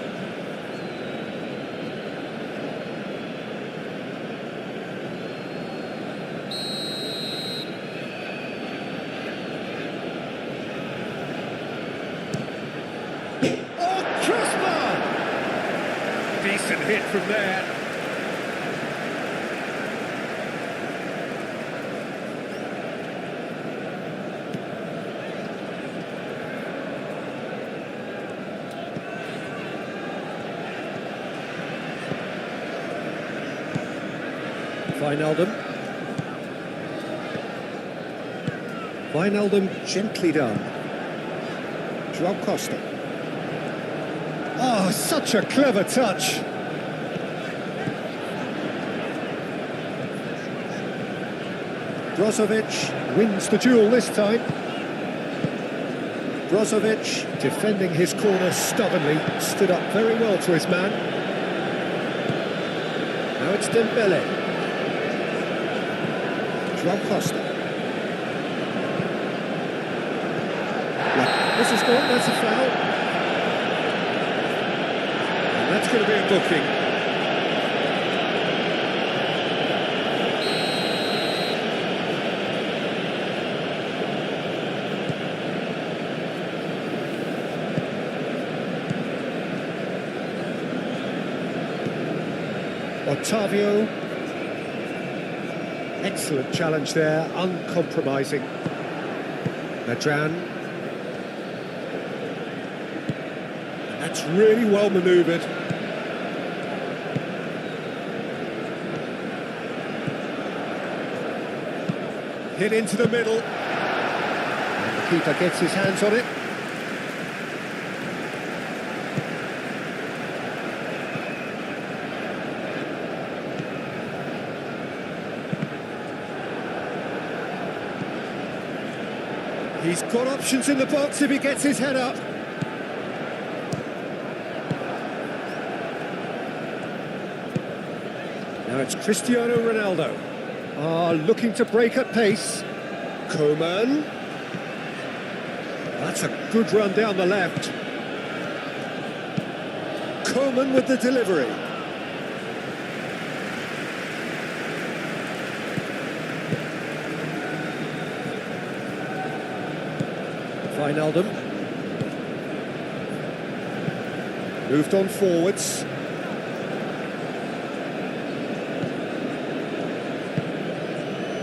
Decent hit from there. Wijnaldum. Wijnaldum gently done. Joao Costa. Oh, such a clever touch. Brozovic wins the duel this time. Brozovic, defending his corner stubbornly, stood up very well to his man. Now it's Dembele. Joao Costa. This is not, that's a foul. And that's going to be a booking. Otavio. Excellent challenge there, uncompromising. Madran. That's really well manoeuvred. Hit into the middle. And the keeper gets his hands on it. He's got options in the box if he gets his head up. Now it's Cristiano Ronaldo. Looking to break at pace. Coman. That's a good run down the left. Coman with the delivery. Wijnaldum. Moved on forwards.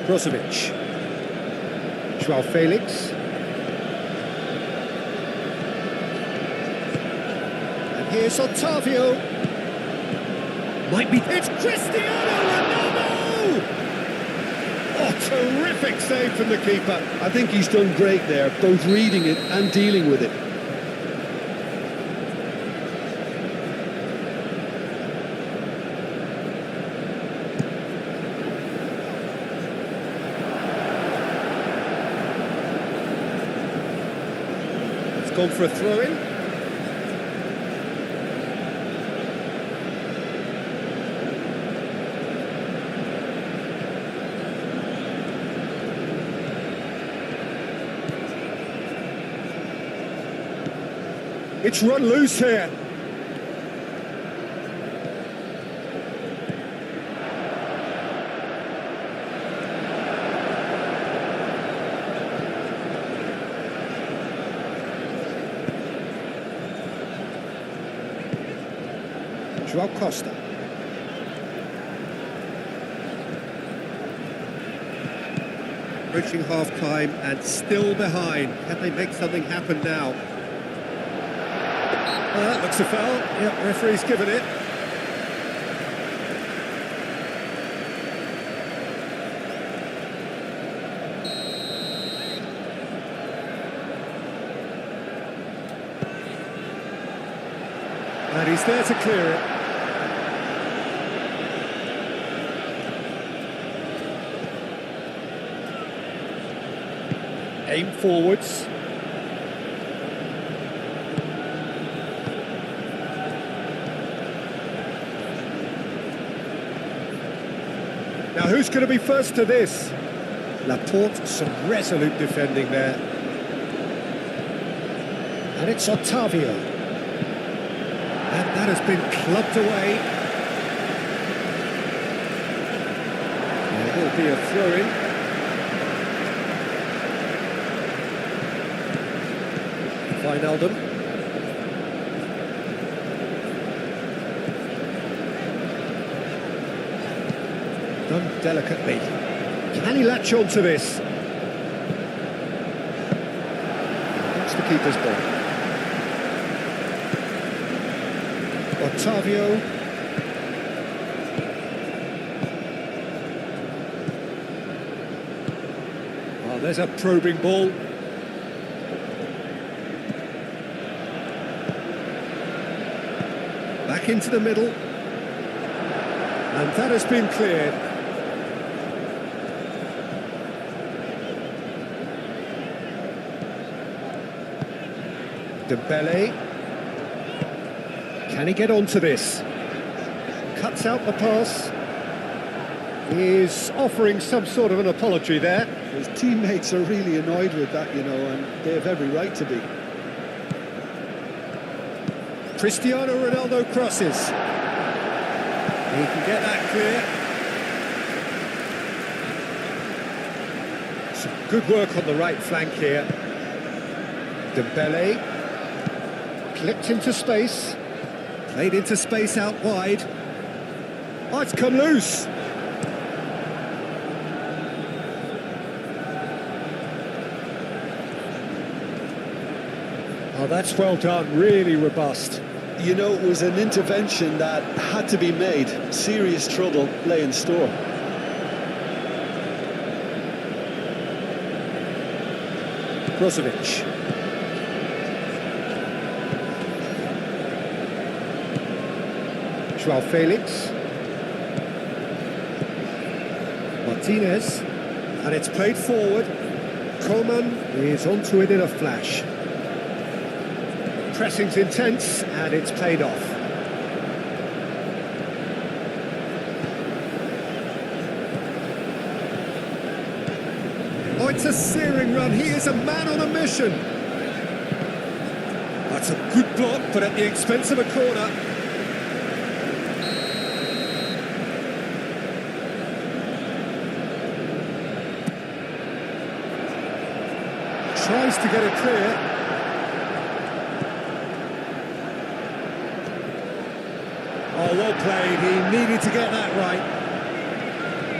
Brozovic. Joao Felix. And here's Otavio. Might be... It's Cristiano Ronaldo! Oh, terrific save from the keeper. I think he's done great there, both reading it and dealing with it. Gone for a throw-in. It's run loose here. Joao Costa. Approaching half-time and still behind. Can they make something happen now? That looks a foul. Yep, referee's given it. And he's there to clear it. Aim forwards. Now who's going to be first to this? Laporte, some resolute defending there. And it's Otavio. And that has been clubbed away. There will be a throw-in. Wijnaldum. Done delicately. Can he latch on to this? That's the keeper's ball. Otavio. Oh, there's a probing ball. Back into the middle. And that has been cleared. Dembele. Can he get onto this? Cuts out the pass. He's offering some sort of an apology there. His teammates are really annoyed with that, you know, and they have every right to be. Cristiano Ronaldo crosses. He can get that clear. Some good work on the right flank here. Dembele. Clipped into space. Played into space out wide. Oh, it's come loose. Oh, that's well done, really robust. You know, it was an intervention that had to be made. Serious trouble lay in store. Brozovic. Joao Felix. Martinez. And it's played forward. Coman is onto it in a flash. Pressing's intense, and it's played off. Oh, it's a searing run. He is a man on a mission. That's a good block, but at the expense of a corner. Tries to get it clear. Oh, well played. He needed to get that right.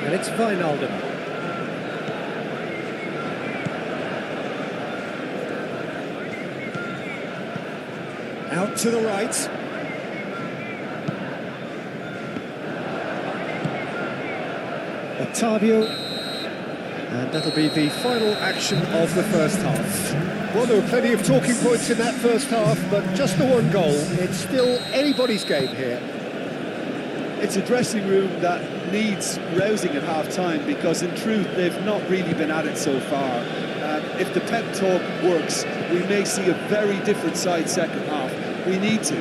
And it's Wijnaldum. Out to the right. Otavio. And that'll be the final action of the first half. Well, there were plenty of talking points in that first half, but just the one goal. It's still anybody's game here. It's a dressing room that needs rousing at half-time because, in truth, they've not really been at it so far. If the pep talk works, we may see a very different side second half. We need to.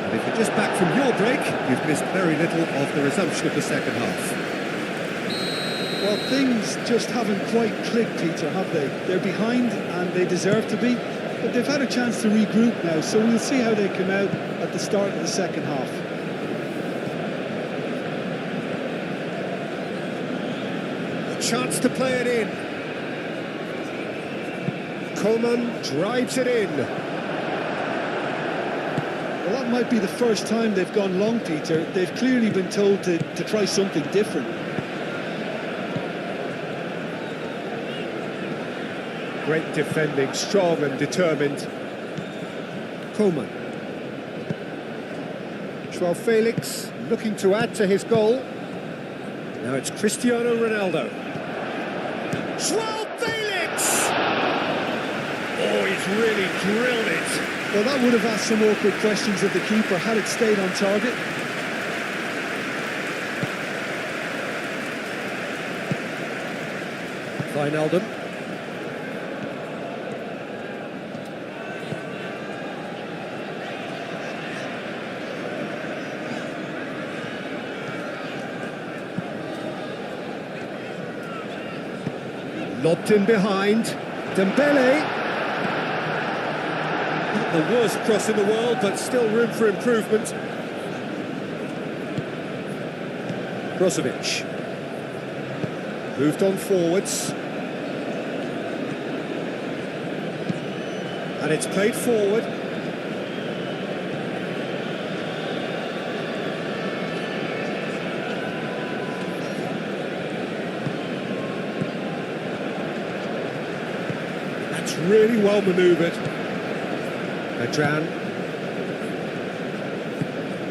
And if you're just back from your break, you've missed very little of the resumption of the second half. Well, things just haven't quite clicked, Peter, have they? They're behind, and they deserve to be, but they've had a chance to regroup now, so we'll see how they come out at the start of the second half. Chance to play it in. Coman drives it in. Well, that might be the first time they've gone long, Peter. They've clearly been told to try something different. Great defending, strong and determined. Coman. Joao Felix looking to add to his goal. Now it's Cristiano Ronaldo. Joao Felix! Oh, he's really drilled it. Well, that would have asked some awkward questions of the keeper had it stayed on target. Wijnaldum. Lobbed in behind. Dembele. Not the worst cross in the world, but still room for improvement. Brozovic. Moved on forwards. And it's played forward. Really well manoeuvred. Adrian.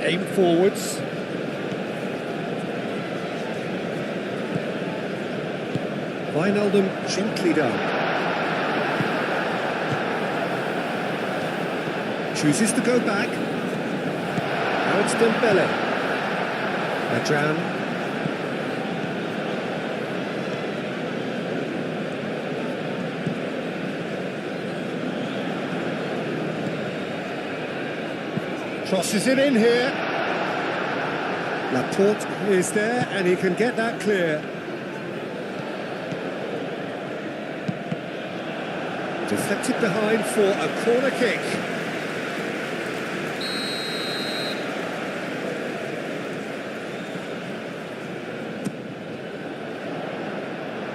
Aim forwards. Wijnaldum gently done. Chooses to go back. Now it's Dembele. Adrian. Crosses it in here. Laporte is there and he can get that clear. Deflected behind for a corner kick.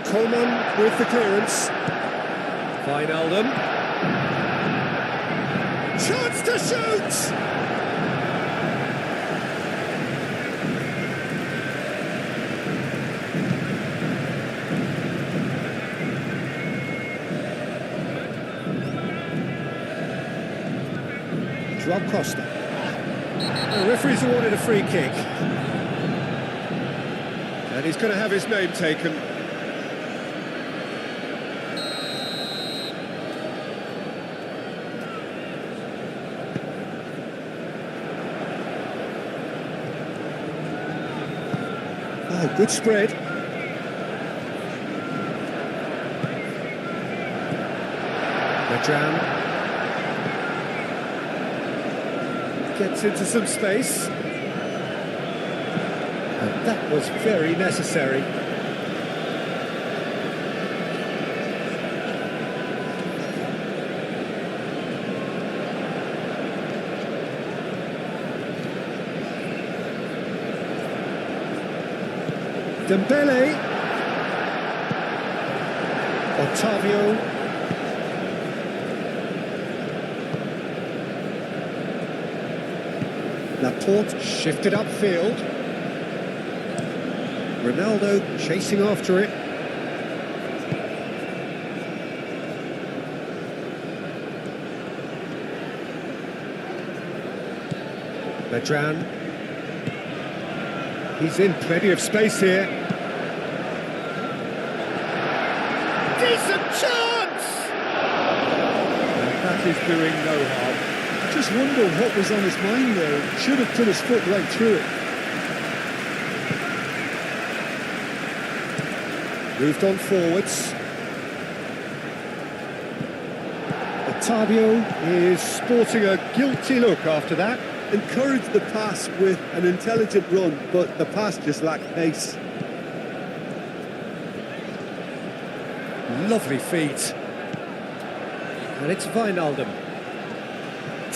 Coman with the clearance. Wijnaldum. Chance to shoot! Rob Costa. The referee's awarded a free kick. And he's going to have his name taken. Oh, good spread. Adrian. Gets into some space. And that was very necessary. Dembele. Otavio. Laporte shifted upfield. Ronaldo chasing after it. Adrian. He's in plenty of space here. Decent chance! And that is doing no harm. Just wonder what was on his mind there. Should have put his foot right through it. Moved on forwards. Otavio is sporting a guilty look after that. Encouraged the pass with an intelligent run, but the pass just lacked pace. Lovely feet. And it's Wijnaldum.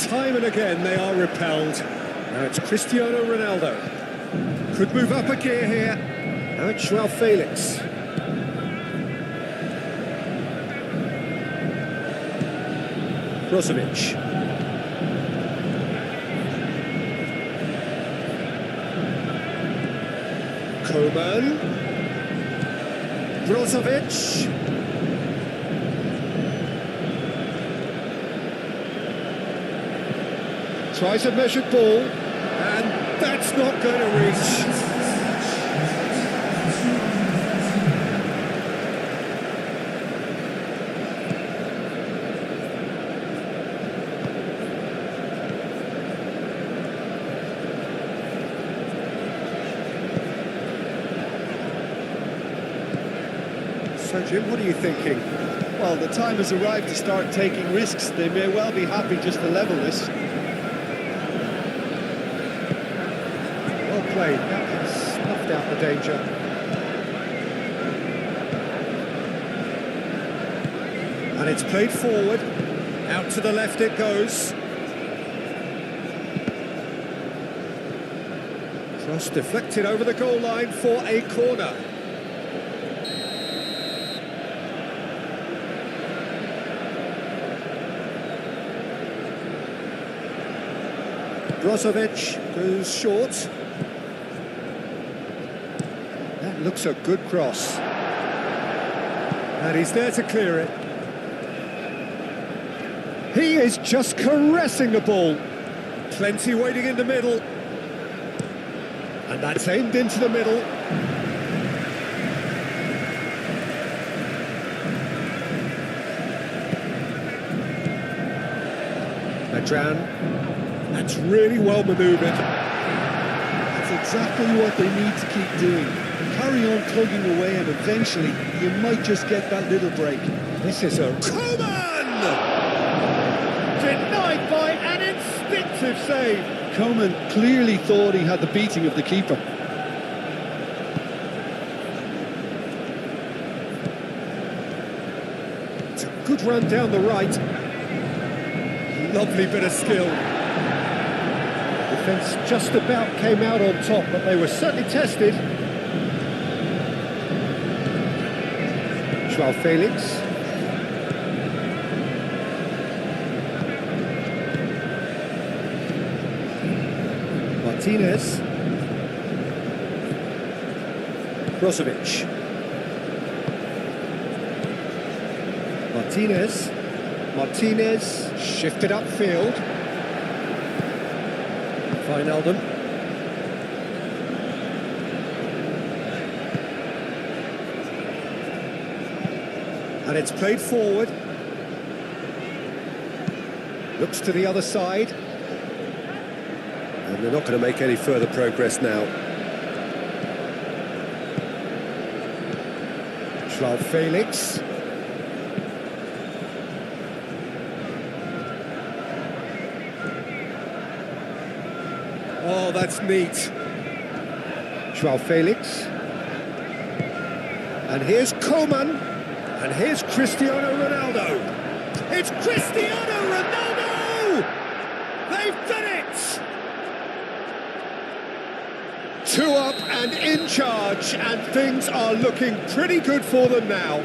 Time and again they are repelled. Now it's Cristiano Ronaldo. Could move up a gear here. Now it's Joao Felix. Brozovic. Coman. Brozovic. Tries a measured ball, and that's not going to reach. So, Jim, what are you thinking? Well, the time has arrived to start taking risks. They may well be happy just to level this. Well played, that has snuffed out the danger. And it's played forward, out to the left it goes. Cross deflected over the goal line for a corner. Brozovic goes short. That looks a good cross. And he's there to clear it. He is just caressing the ball. Plenty waiting in the middle. And that's aimed into the middle. Adran, that's really well manoeuvred. That's exactly what they need to keep doing. Carry on plugging away and eventually you might just get that little break. This is a... Coman! Denied by an instinctive save. Coman clearly thought he had the beating of the keeper. It's a good run down the right. Lovely bit of skill. Defence just about came out on top, but they were certainly tested. Joao Felix. Martinez. Brozovic. Martinez shifted upfield. Wijnaldum. And it's played forward. Looks to the other side. And they're not going to make any further progress now. Joao Felix. Oh, that's neat. Joao Felix. And here's Coman. And here's Cristiano Ronaldo. It's Cristiano Ronaldo! They've done it! 2 up and in charge, and things are looking pretty good for them now.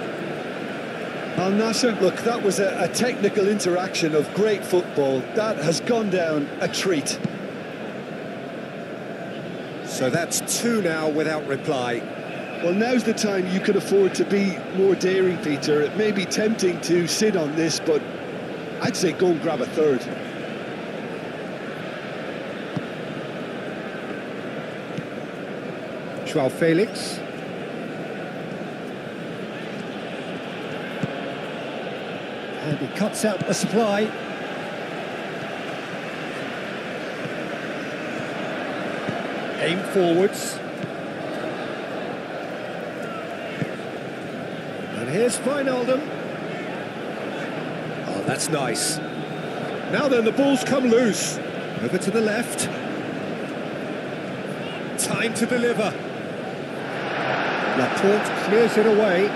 Al Nassr, look, that was a technical interaction of great football. That has gone down a treat. So that's 2 now without reply. Well, now's the time you could afford to be more daring, Peter. It may be tempting to sit on this, but I'd say go and grab a third. Joao Felix. And he cuts out the supply. Aim forwards. And here's Wijnaldum. Oh, that's nice. Now then, the ball's come loose. Over to the left. Time to deliver. Laporte clears it away.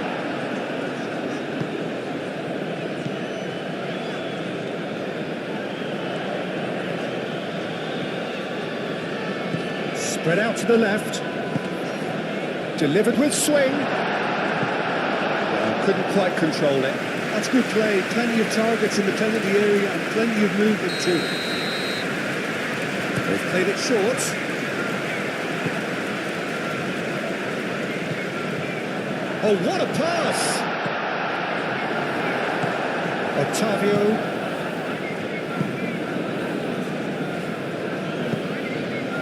Spread out to the left. Delivered with swing. Well, couldn't quite control it. That's good play. Plenty of targets in the penalty area and plenty of movement too. They've played it short. Oh, what a pass! Otavio.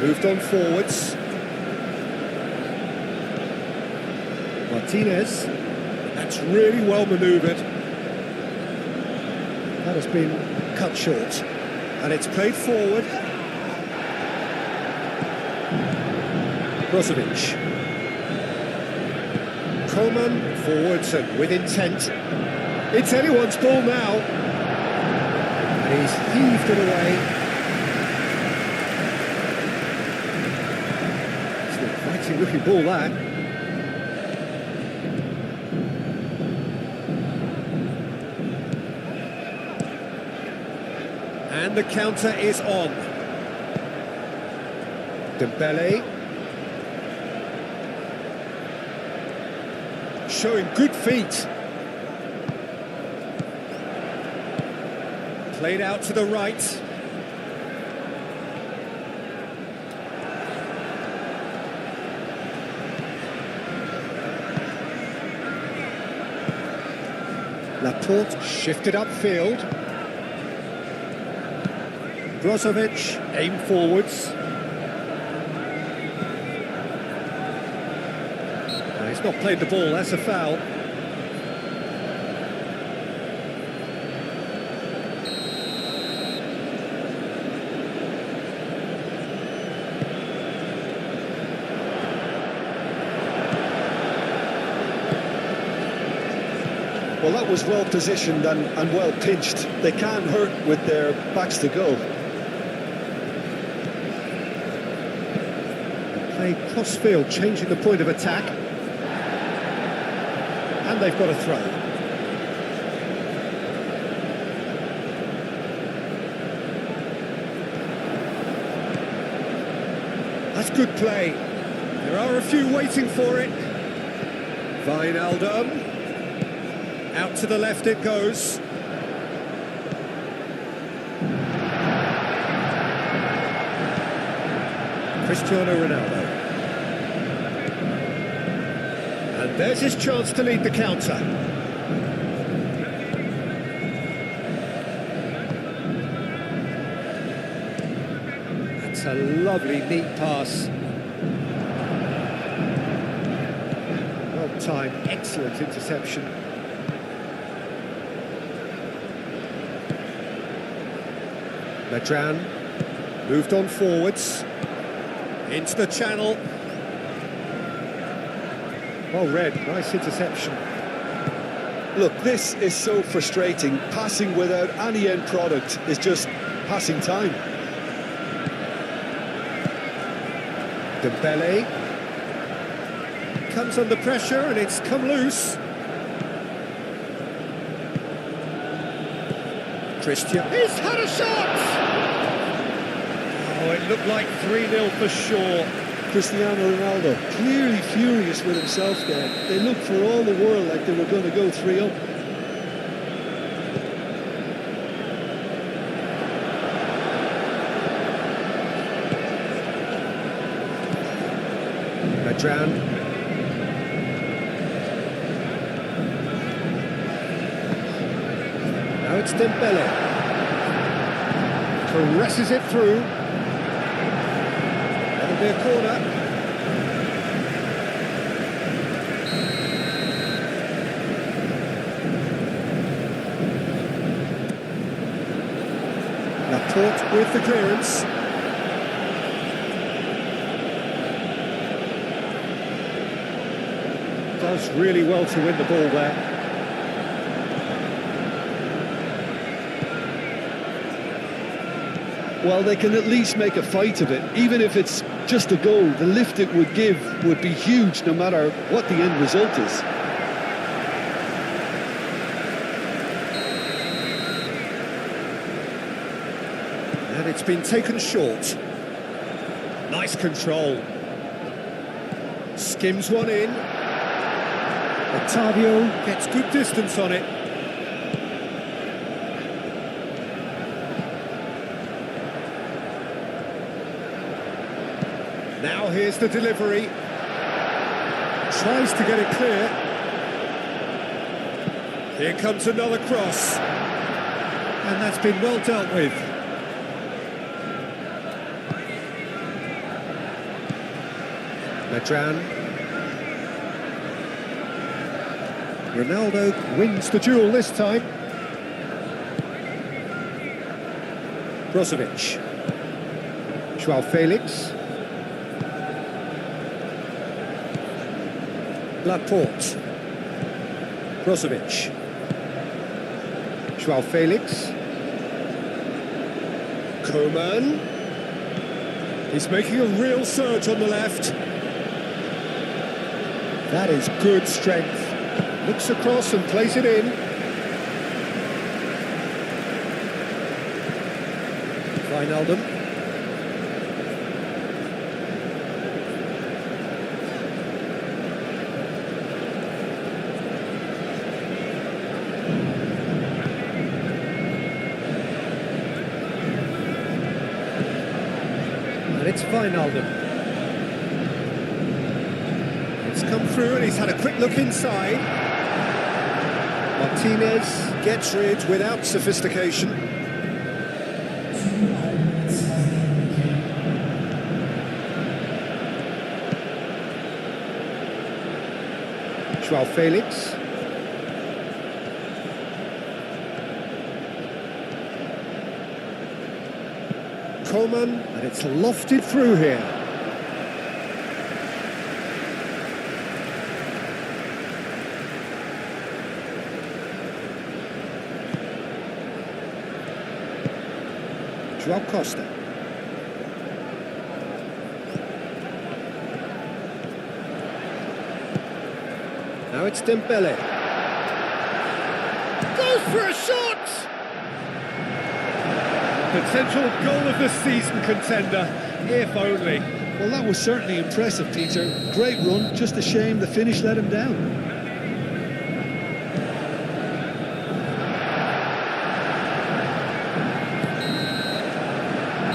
Moved on forwards. Martinez. That's really well manoeuvred. That has been cut short. And it's played forward. Brozovic. Coman forwards and with intent. It's anyone's ball now. And he's heaved it away. It's an exciting looking ball, that. And the counter is on. Dembele. Showing good feet. Played out to the right. Laporte shifted upfield. Brozovic, aim forwards. He's not played the ball, that's a foul. Well, that was well positioned and well pinched. They can't hurt with their backs to goal. Play cross-field, changing the point of attack. And they've got a throw. That's good play. There are a few waiting for it. Wijnaldum. Out to the left it goes. Cristiano Ronaldo. And there's his chance to lead the counter. That's a lovely, neat pass. Well timed, excellent interception. Medran moved on forwards. Into the channel. Well read, nice interception. Look, this is so frustrating. Passing without any end product is just passing time. Dembele comes under pressure and it's come loose. Christian, he's had a shot! Oh, it looked like 3-0 for sure. Cristiano Ronaldo clearly furious with himself there. They looked for all the world like they were going to go 3-up. Medran. Now it's Dembele. Caresses it through. That'll be a corner. Laporte with the clearance. Does really well to win the ball there. Well, they can at least make a fight of it. Even if it's just a goal, the lift it would give would be huge no matter what the end result is. And it's been taken short. Nice control. Skims one in. Octavio gets good distance on it. Now here's the delivery. Tries to get it clear. Here comes another cross. And that's been well dealt with. Medran. Ronaldo wins the duel this time. Brozovic. Joao Felix. Laporte. Brozovic. Joao Felix. Coman. He's making a real surge on the left. That is good strength. Looks across and plays it in. Wijnaldum. And it's Wijnaldum. It's come through and he's had a quick look inside. Martinez gets rid without sophistication. Joao Felix. Coman, and it's lofted through here. Joao Costa. Now it's Dembele. Goes for a shot! Potential goal of the season contender, if only. Well, that was certainly impressive, Peter. Great run, just a shame the finish let him down.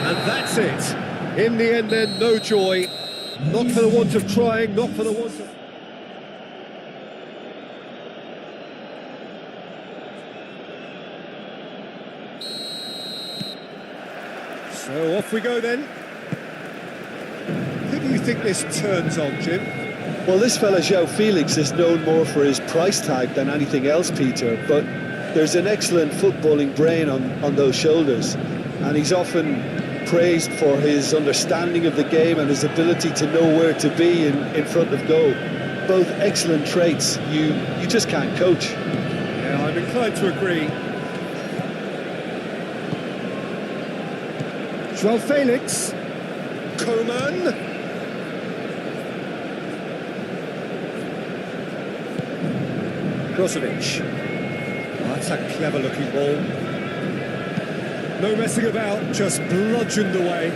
And that's it. In the end then, no joy. Not for the want of trying, not for the want of... So off we go then. Who do you think this turns on, Jim? Well, this fella, Joao Felix, is known more for his price tag than anything else, Peter, but there's an excellent footballing brain on those shoulders, and he's often praised for his understanding of the game and his ability to know where to be in front of goal. Both excellent traits you just can't coach. Yeah, I'm inclined to agree. Joao Felix. Coman. Brozovic. Oh, that's a clever-looking ball. No messing about, just bludgeoned away.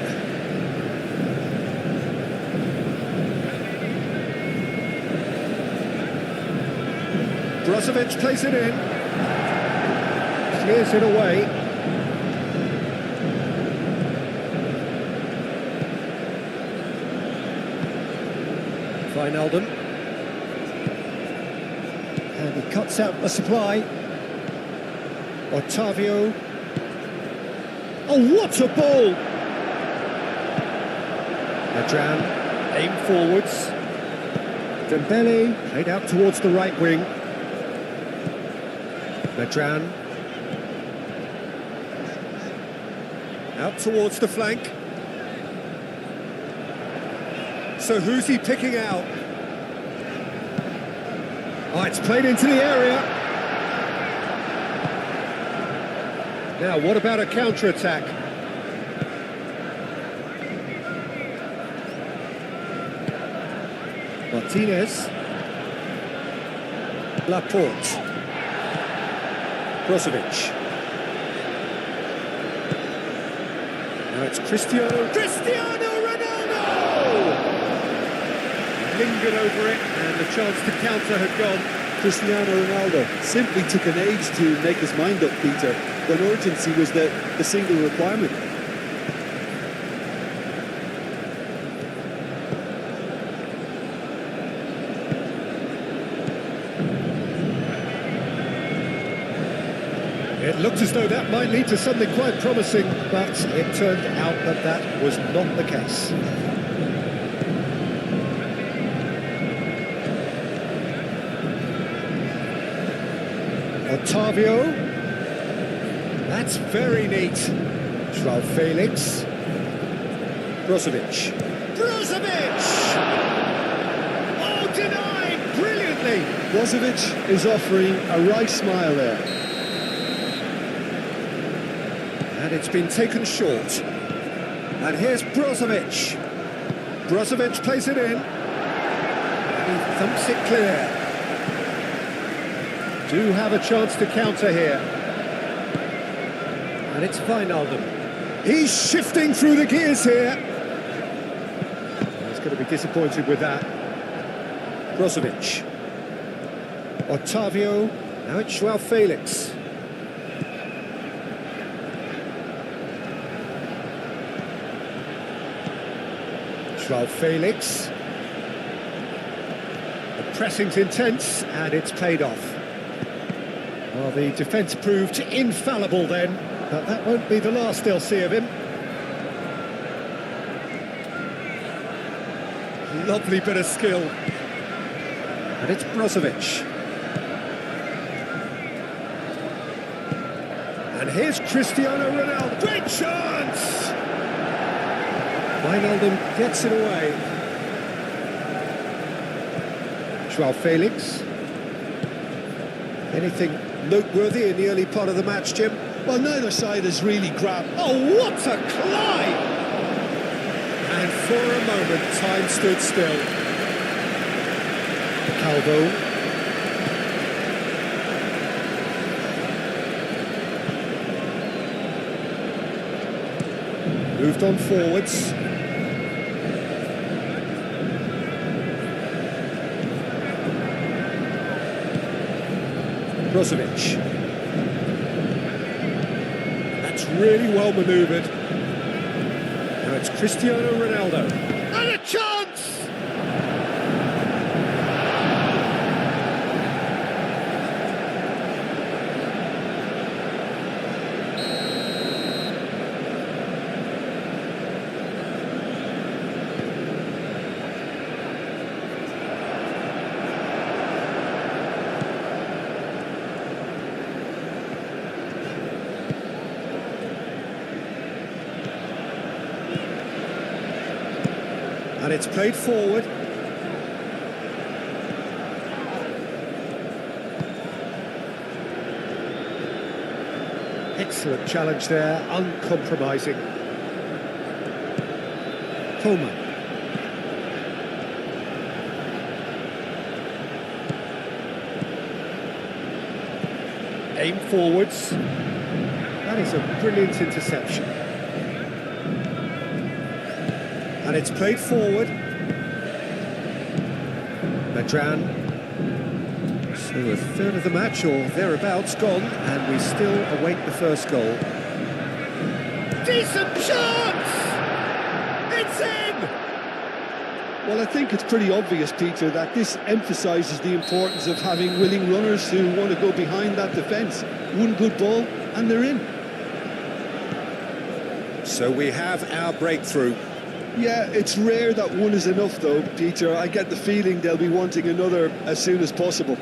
Brozovic plays it in. Clears it away. Wijnaldum. And he cuts out the supply. Ottavio. Oh, what a ball! Madran, aim forwards. Dembele, played out towards the right wing. Madran. Out towards the flank. So who's he picking out? Oh, it's played into the area. Now, what about a counter-attack? Martinez. Laporte. Brozovic. Now it's Cristiano Ronaldo! Lingered over it, and the chance to counter had gone. Cristiano Ronaldo simply took an age to make his mind up, Peter, when urgency was the single requirement. It looked as though that might lead to something quite promising, but it turned out that that was not the case. Ottavio. That's very neat. Joao Felix. Brozovic. Oh, denied brilliantly. Brozovic is offering a right smile there. And it's been taken short. And here's Brozovic. Brozovic plays it in. And he thumps it clear. Do have a chance to counter here. And it's Wijnaldum. He's shifting through the gears here. He's going to be disappointed with that. Brozovic. Ottavio. Now it's Joao Felix. Joao Felix. The pressing's intense and it's paid off. Well, the defence proved infallible then, but that won't be the last they'll see of him. Lovely bit of skill. And it's Brozovic. And here's Cristiano Ronaldo. Great chance! Wijnaldum gets it away. Joao Felix. Anything noteworthy in the early part of the match, Jim? Well, neither side has really grabbed. Oh, what a climb! And for a moment, time stood still. Calvo. Moved on forwards. Brozovic. That's really well manoeuvred. Now it's Cristiano Ronaldo. And a chance! And it's played forward. Excellent challenge there, uncompromising. Coleman. Aim forwards. That is a brilliant interception. And it's played forward. Madran. So a third of the match, or thereabouts, gone, and we still await the first goal. Decent chance! It's in! Well, I think it's pretty obvious, Peter, that this emphasises the importance of having willing runners who want to go behind that defence. One good ball, and they're in. So we have our breakthrough. Yeah, it's rare that one is enough, though, Peter. I get the feeling they'll be wanting another as soon as possible.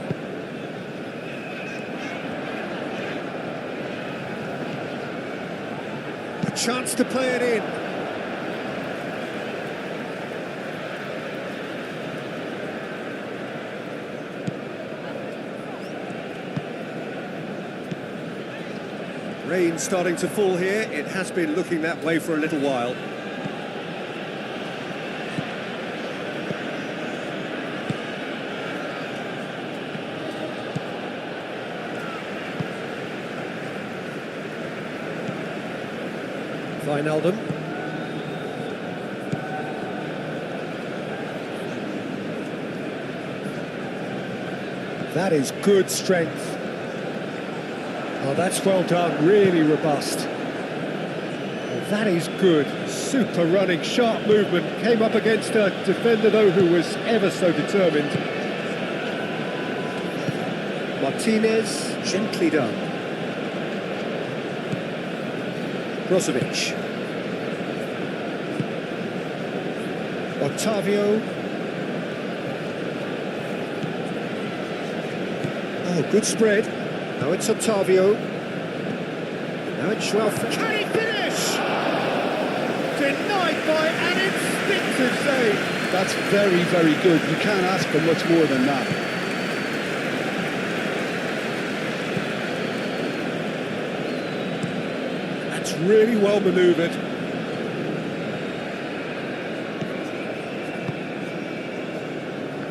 A chance to play it in. Rain starting to fall here. It has been looking that way for a little while. Wijnaldum. That is good strength. Oh, that's well done, really robust. Oh, that is good, super running, sharp movement. Came up against a defender, though, who was ever so determined. Martinez, gently done. Brozovic. Octavio. Oh, good spread. Now it's Octavio. Now it's Schwalf. Can he finish? Denied by an instinctive save. That's very, very good. You can't ask for much more than that. That's really well manoeuvred.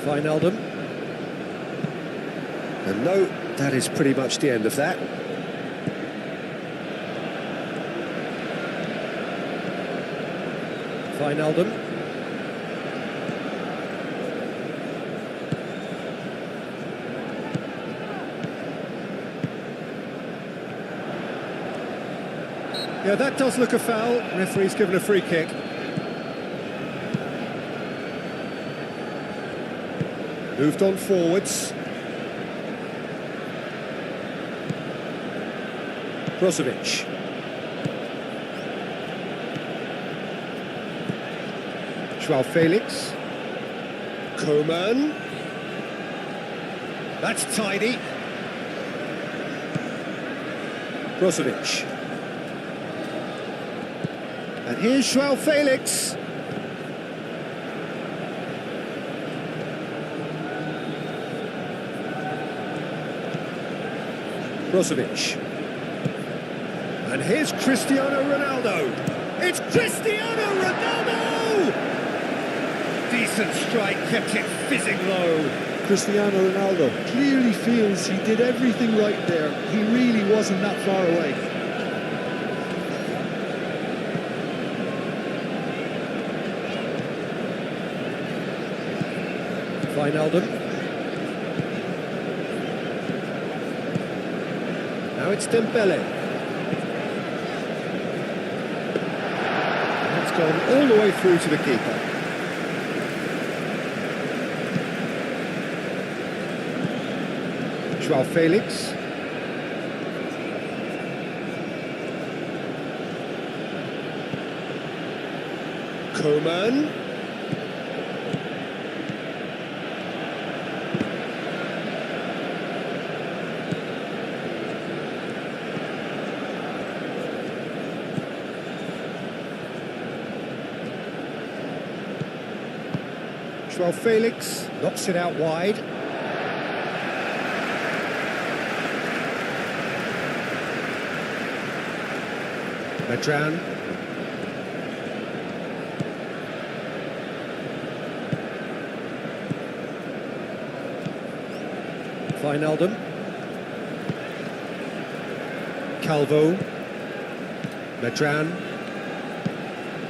Wijnaldum. And no, that is pretty much the end of that. Wijnaldum. Yeah, that does look a foul. Referee's given a free kick. Moved on forwards. Brozovic. Joao Felix. Coman. That's tidy. Brozovic. And here's Joao Felix. Brozovic. And here's Cristiano Ronaldo. It's Cristiano Ronaldo! Decent strike, kept it fizzing low. Cristiano Ronaldo clearly feels he did everything right there. He really wasn't that far away. Wijnaldum. Now it's Dembele. That's gone all the way through to the keeper. Joao Felix. Coman. Joao Felix knocks it out wide. Medran. Wijnaldum. Calvo. Medran.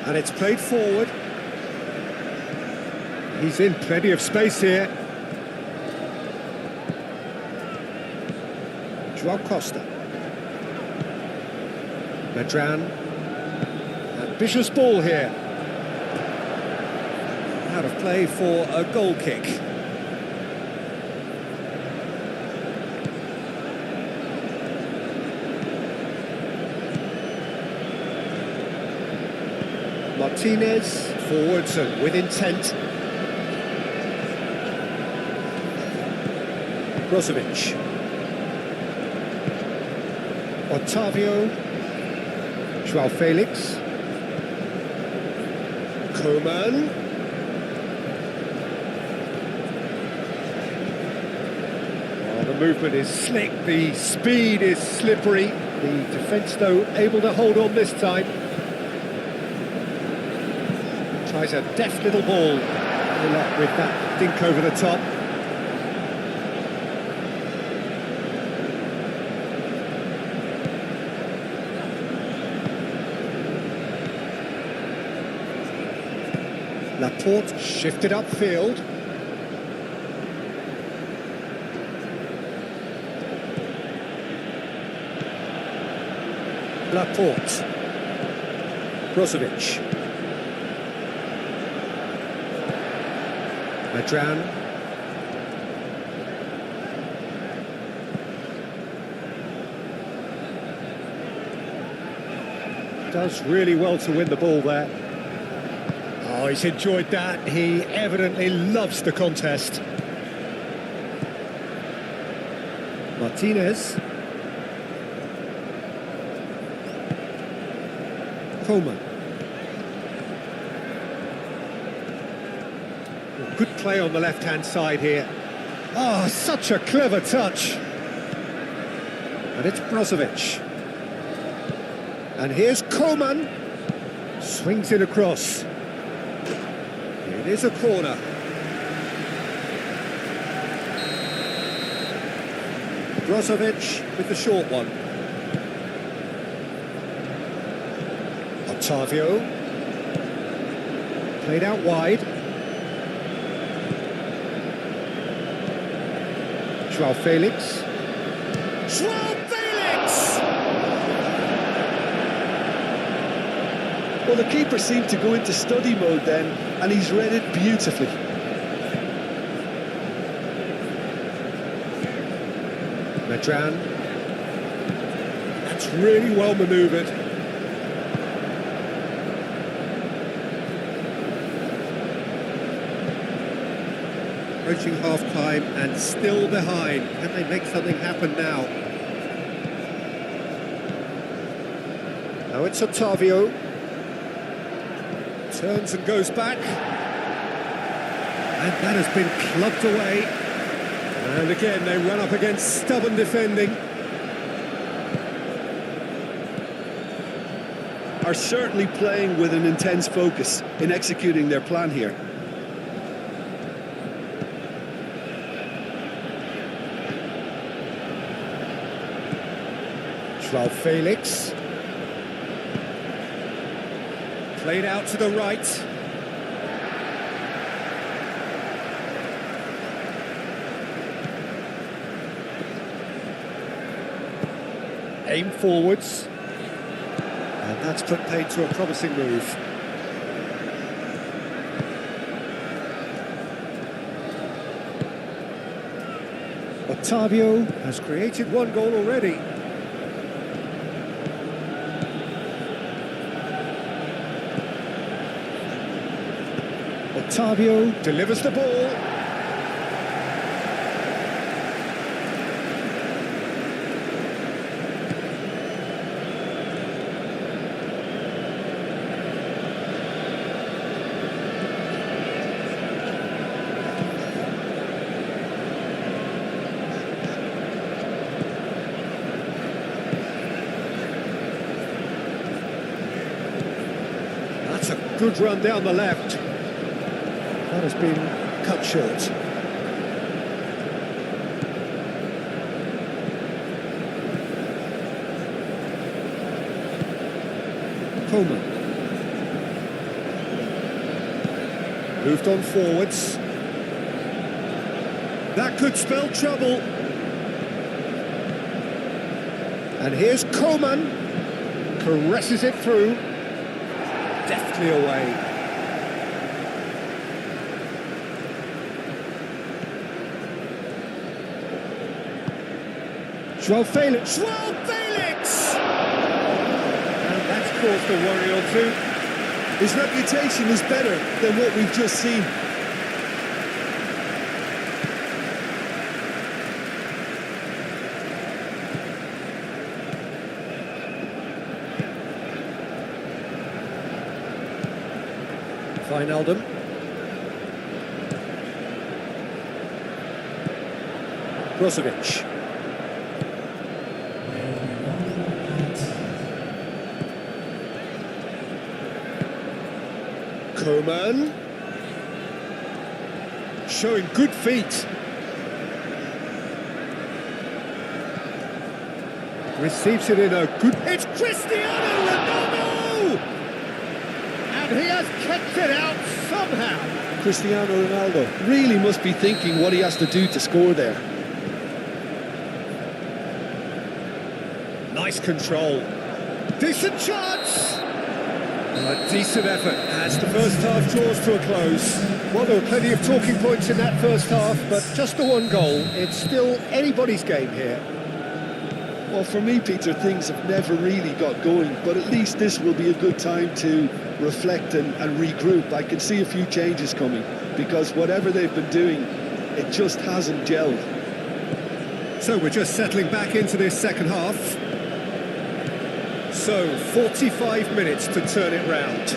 And it's played forward. He's in plenty of space here. Joao Costa. Medran. Ambitious ball here. Out of play for a goal kick. Martinez, forwards and with intent. Brozovic. Otavio. Joao Felix. Coman. Oh, the movement is slick, the speed is slippery. The defence, though, able to hold on this time. Tries a deft little ball. Good luck with that dink over the top. Laporte shifted upfield. Laporte. Brozovic. Medran. Does really well to win the ball there. Oh, he's enjoyed that. He evidently loves the contest. Martinez. Coman. Good play on the left-hand side here. Oh, such a clever touch. And it's Brozovic. And here's Coman. Swings it across. It is a corner. Brozovic with the short one. Otavio. Played out wide. Joao Felix. Joao Felix! Well, the keeper seemed to go into study mode then, and he's read it beautifully. Medran. That's really well manoeuvred. Approaching half-time and still behind. Can they make something happen now? Now it's Otavio. Turns and goes back. And that has been clubbed away. And again, they run up against stubborn defending. are certainly playing with an intense focus in executing their plan here. Joao Felix. Played out to the right. Aim forwards. And that's put paid to a promising move. Otavio has created one goal already. Otavio delivers the ball. That's a good run down the left. That has been cut short. Coleman. Moved on forwards. That could spell trouble. And here's Coleman. Caresses it through. Deftly away. Joao Felix. Joao Felix! And that's caused a worry or two. His reputation is better than what we've just seen. Wijnaldum. Brozovic. Coman. Showing good feet. Receives it in a good... It's Cristiano Ronaldo! And he has kept it out somehow. Cristiano Ronaldo really must be thinking what he has to do to score there. Nice control. Decent chance! A decent effort as the first half draws to a close. Well, there were plenty of talking points in that first half, but just the one goal. It's still anybody's game here. Well, for me, Peter, things have never really got going, but at least this will be a good time to reflect and regroup. I can see a few changes coming, because whatever they've been doing, it just hasn't gelled. So we're just settling back into this second half. So, 45 minutes to turn it round.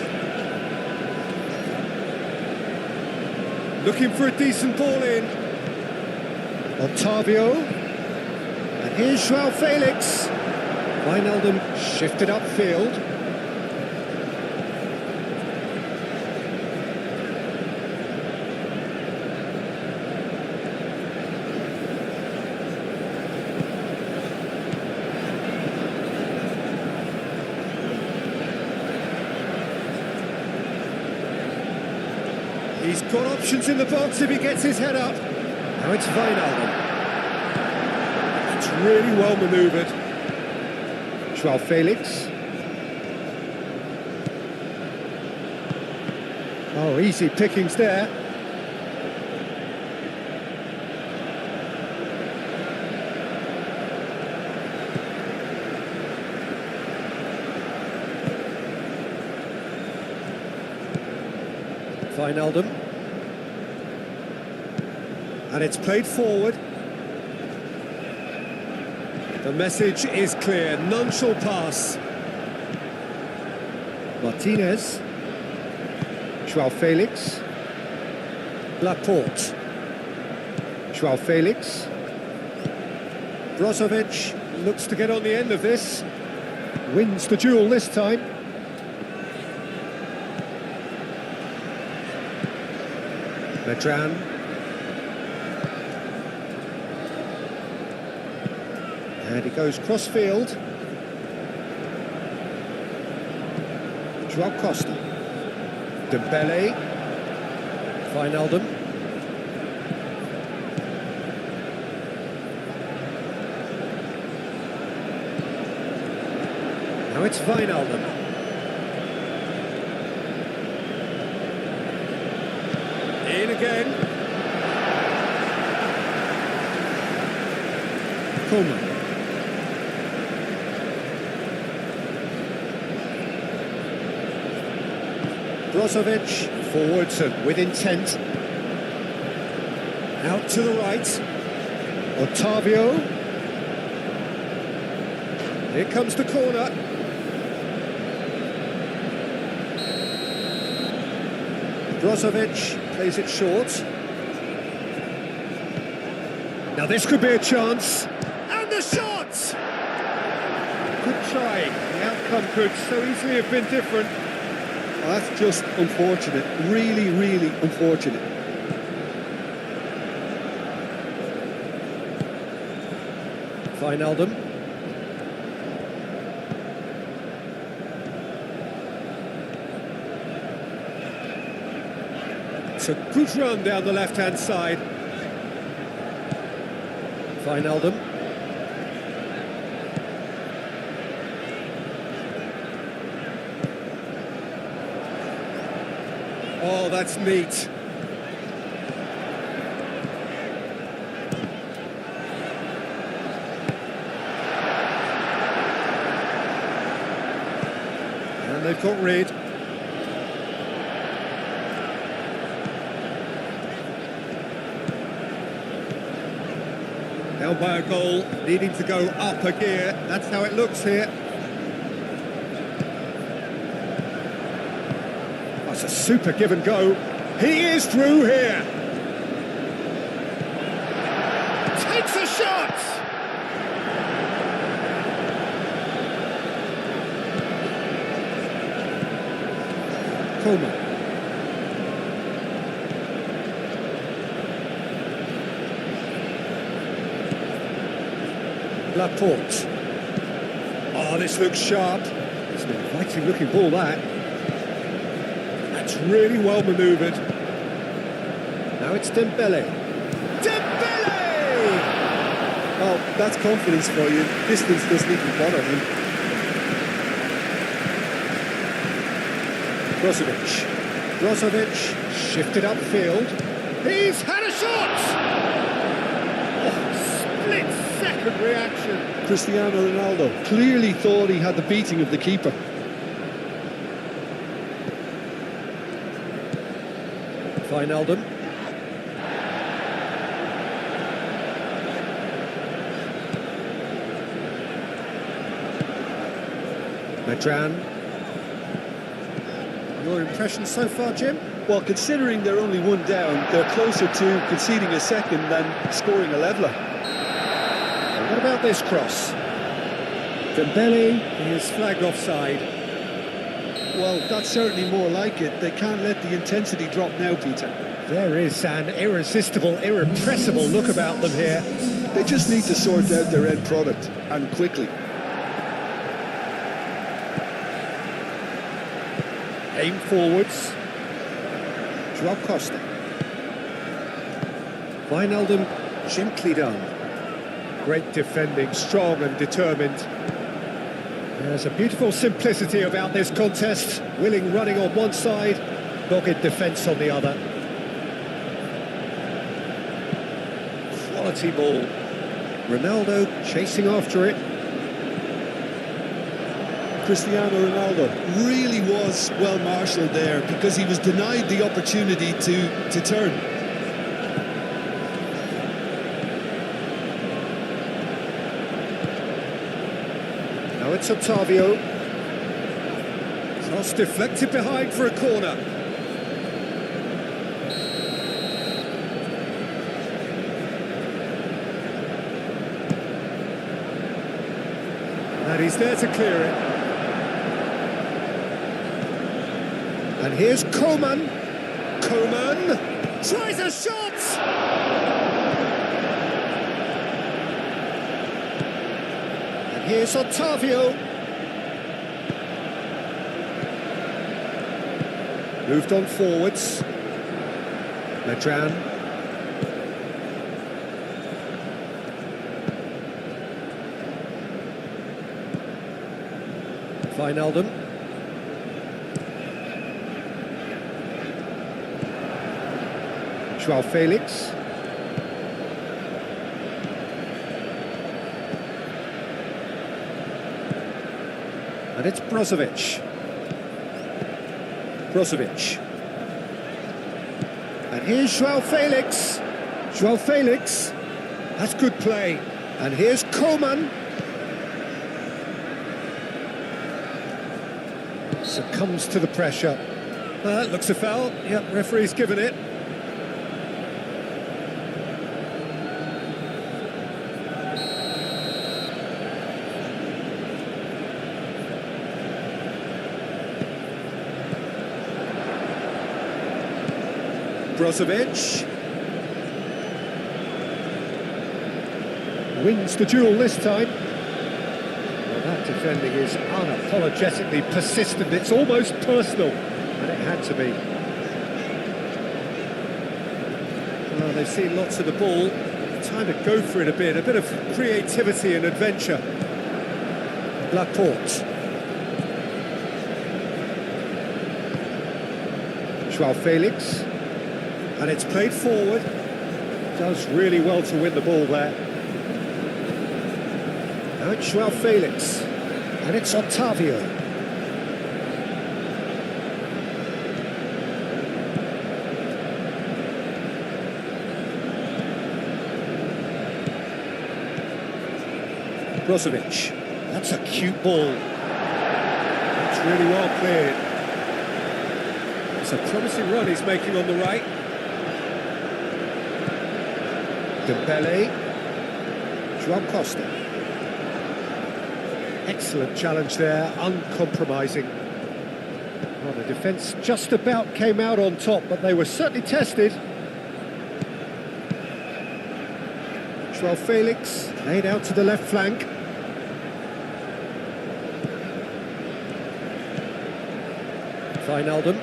Looking for a decent ball in. Otavio. And here's Joao Felix. Wijnaldum shifted upfield. He's got options in the box if he gets his head up. Now it's Wijnaldum. It's really well manoeuvred. Joao Felix. Oh, easy pickings there. Wijnaldum. And it's played forward. The message is clear, none shall pass. Martinez. Joao Felix. Laporte. Joao Felix. Brozovic looks to get on the end of this. Wins the duel this time. Medran. And he goes cross-field. Joao Costa. Dembele. Wijnaldum. Now it's Wijnaldum. In again. Coleman. Brozovic forwards and with intent. Out to the right. Otavio. Here comes the corner. Brozovic plays it short. Now this could be a chance. And the shot! Good try. The outcome could so easily have been different. Oh, that's just unfortunate. Really, really unfortunate. Wijnaldum. It's a good run down the left-hand side. Wijnaldum. Oh, that's neat. And they've got rid. Held by a goal, needing to go up a gear. That's how it looks here. That's a super give and go. He is through here. Takes a shot. Coleman. Laporte. Oh, this looks sharp. It's an inviting looking ball, that. That's really well manoeuvred. Now it's Dembele. Dembele! Oh, that's confidence for you. Distance doesn't even bother him. Brozovic shifted upfield. He's had a shot! Split-second reaction. Cristiano Ronaldo clearly thought he had the beating of the keeper. Wijnaldum. Medran. Your impression so far, Jim? Well, considering they're only one down, they're closer to conceding a second than scoring a leveller. And what about this cross? Dembele is flagged offside. Well, that's certainly more like it. They can't let the intensity drop now, Peter. There is an irresistible, irrepressible look about them here. They just need to sort out their end product, and quickly. Aim forwards. Joao Costa. Wijnaldum, gently done. Great defending, strong and determined. There's a beautiful simplicity about this contest. Willing running on one side, dogged defence on the other. Quality ball. Ronaldo chasing after it. Cristiano Ronaldo really was well marshalled there because he was denied the opportunity to turn. Now it's Otavio. Cross deflected behind for a corner. And he's there to clear it. And here's Coleman. Coleman Tries a shot! And here's Ottavio. Moved on forwards. Medran. Wijnaldum. João Felix. And it's Brozovic. And here's João Felix. João Felix. That's good play. And here's Coman. Succumbs to the pressure. Looks a foul. Yep, referee's given it. Brozovic wins the duel this time. Well, that defending is unapologetically persistent. It's almost personal, and it had to be. Well, they've seen lots of the ball. Time to go for it a bit of creativity and adventure. Laporte. João Felix. And it's played forward. Does really well to win the ball there. Now it's João Felix. And it's Ottavio. Brozovic. That's a cute ball. That's really well cleared. It's a promising run he's making on the right. Dembele, João Costa. Excellent challenge there, uncompromising. Well, the defence just about came out on top, but they were certainly tested. João Felix, laid out to the left flank. Wijnaldum.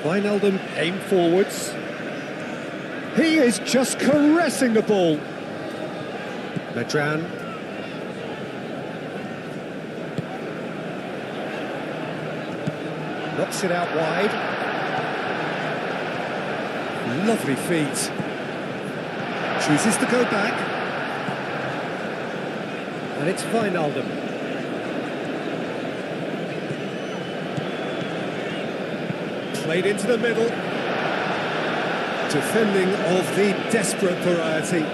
Wijnaldum aimed forwards. He is just caressing the ball. Medran. Knocks it out wide. Lovely feet. Chooses to go back. And it's Wijnaldum. Played into the middle. Defending of the desperate variety.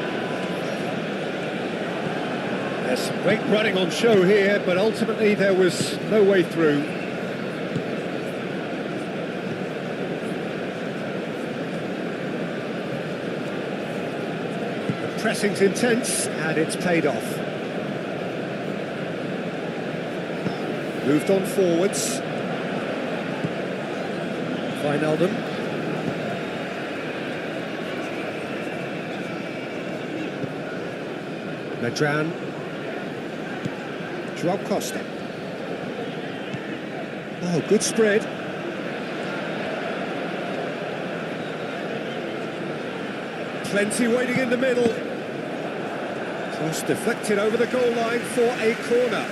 There's some great running on show here, but ultimately there was no way through. The pressing's intense, and it's paid off. Moved on forwards. Wijnaldum. Medran. João Costa. Oh, good spread. Plenty waiting in the middle. Cross deflected over the goal line for a corner.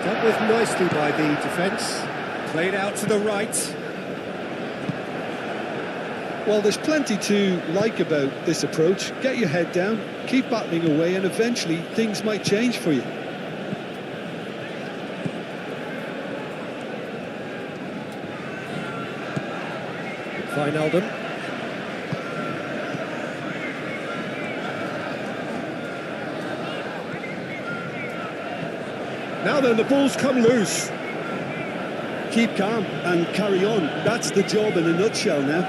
Dealt with nicely by the defence. Played out to the right. Well, there's plenty to like about this approach. Get your head down, keep battling away, and eventually things might change for you. Wijnaldum. Now then, the ball's come loose. keep calm and carry on. That's the job in a nutshell now.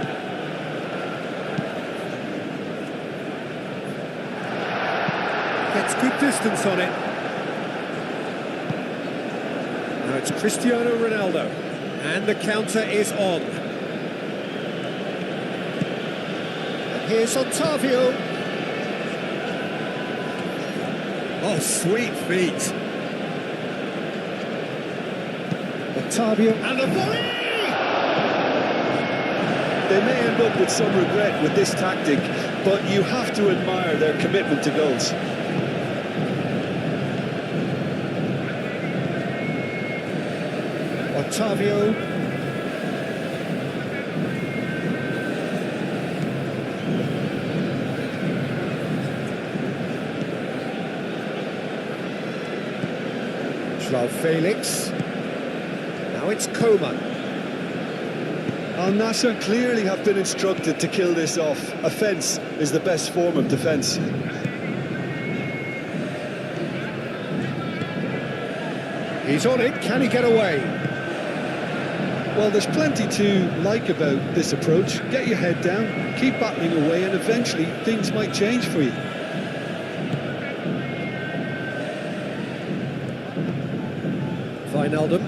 Gets good distance on it. Now it's Cristiano Ronaldo. And the counter is on. And here's Ottavio. Oh, sweet feet. Ottavio and a volley! They may end up with some regret with this tactic, but you have to admire their commitment to goals. Ottavio. João Felix. Now it's Coman. Al Nassr clearly have been instructed to kill this off. Offence is the best form of defence. He's on it, can he get away? Well, there's plenty to like about this approach. Get your head down, keep battling away, and eventually things might change for you. Wijnaldum.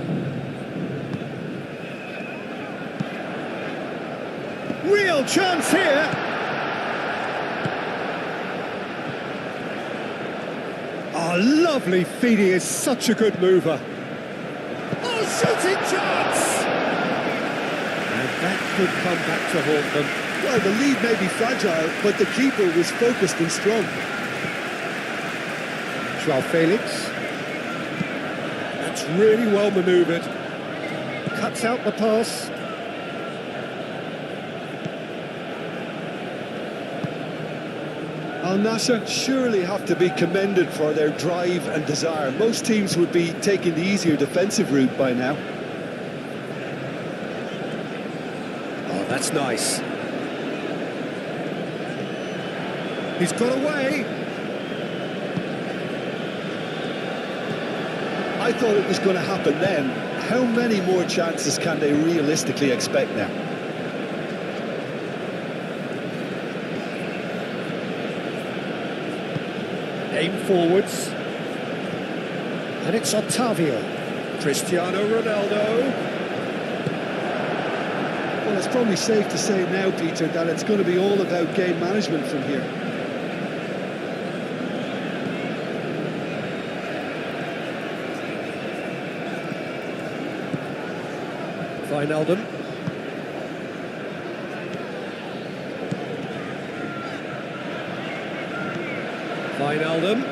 Real chance here. Oh, lovely feed. He is such a good mover. Oh, shooting chance! And that could come back to haunt them. Well, the lead may be fragile, but the keeper was focused and strong. João Felix. That's really well manoeuvred. Cuts out the pass. Al Nassr surely have to be commended for their drive and desire. Most teams would be taking the easier defensive route by now. Oh, that's nice. He's got away. I thought it was going to happen then. How many more chances can they realistically expect now? Aim forwards. And it's Ottavio. Cristiano Ronaldo. Well, it's probably safe to say now, Peter, that it's going to be all about game management from here. Wijnaldum. Wijnaldum.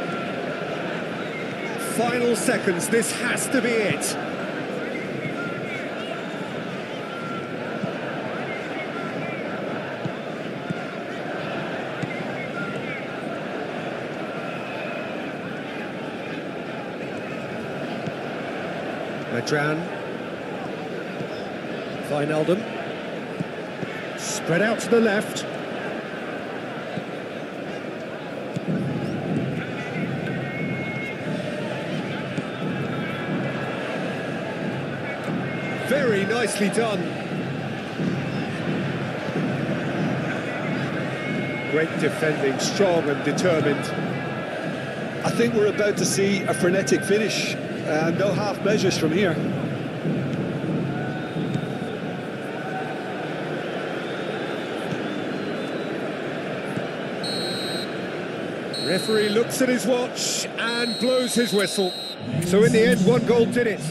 Final seconds, this has to be it. Madran. Wijnaldum. Spread out to the left. Very nicely done. Great defending, strong and determined. I think we're about to see a frenetic finish. No half measures from here. Referee looks at his watch and blows his whistle. So in the end, one goal did it.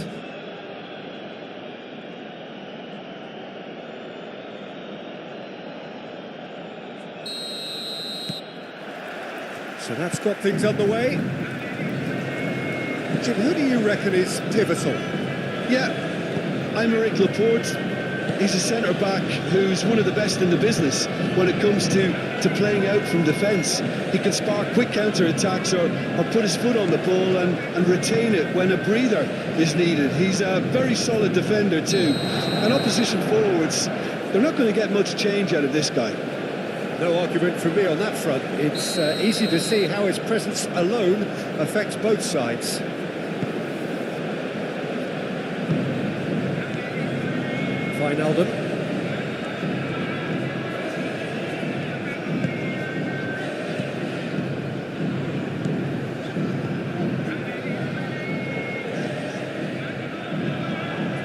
So that's got things underway. Jim, who do you reckon is pivotal? Yeah, Aymeric Laporte. He's a centre-back who's one of the best in the business when it comes to playing out from defence. He can spark quick counter-attacks or put his foot on the ball and retain it when a breather is needed. He's a very solid defender too. And opposition forwards, they're not going to get much change out of this guy. No argument from me on that front. It's easy to see how his presence alone affects both sides. Wijnaldum.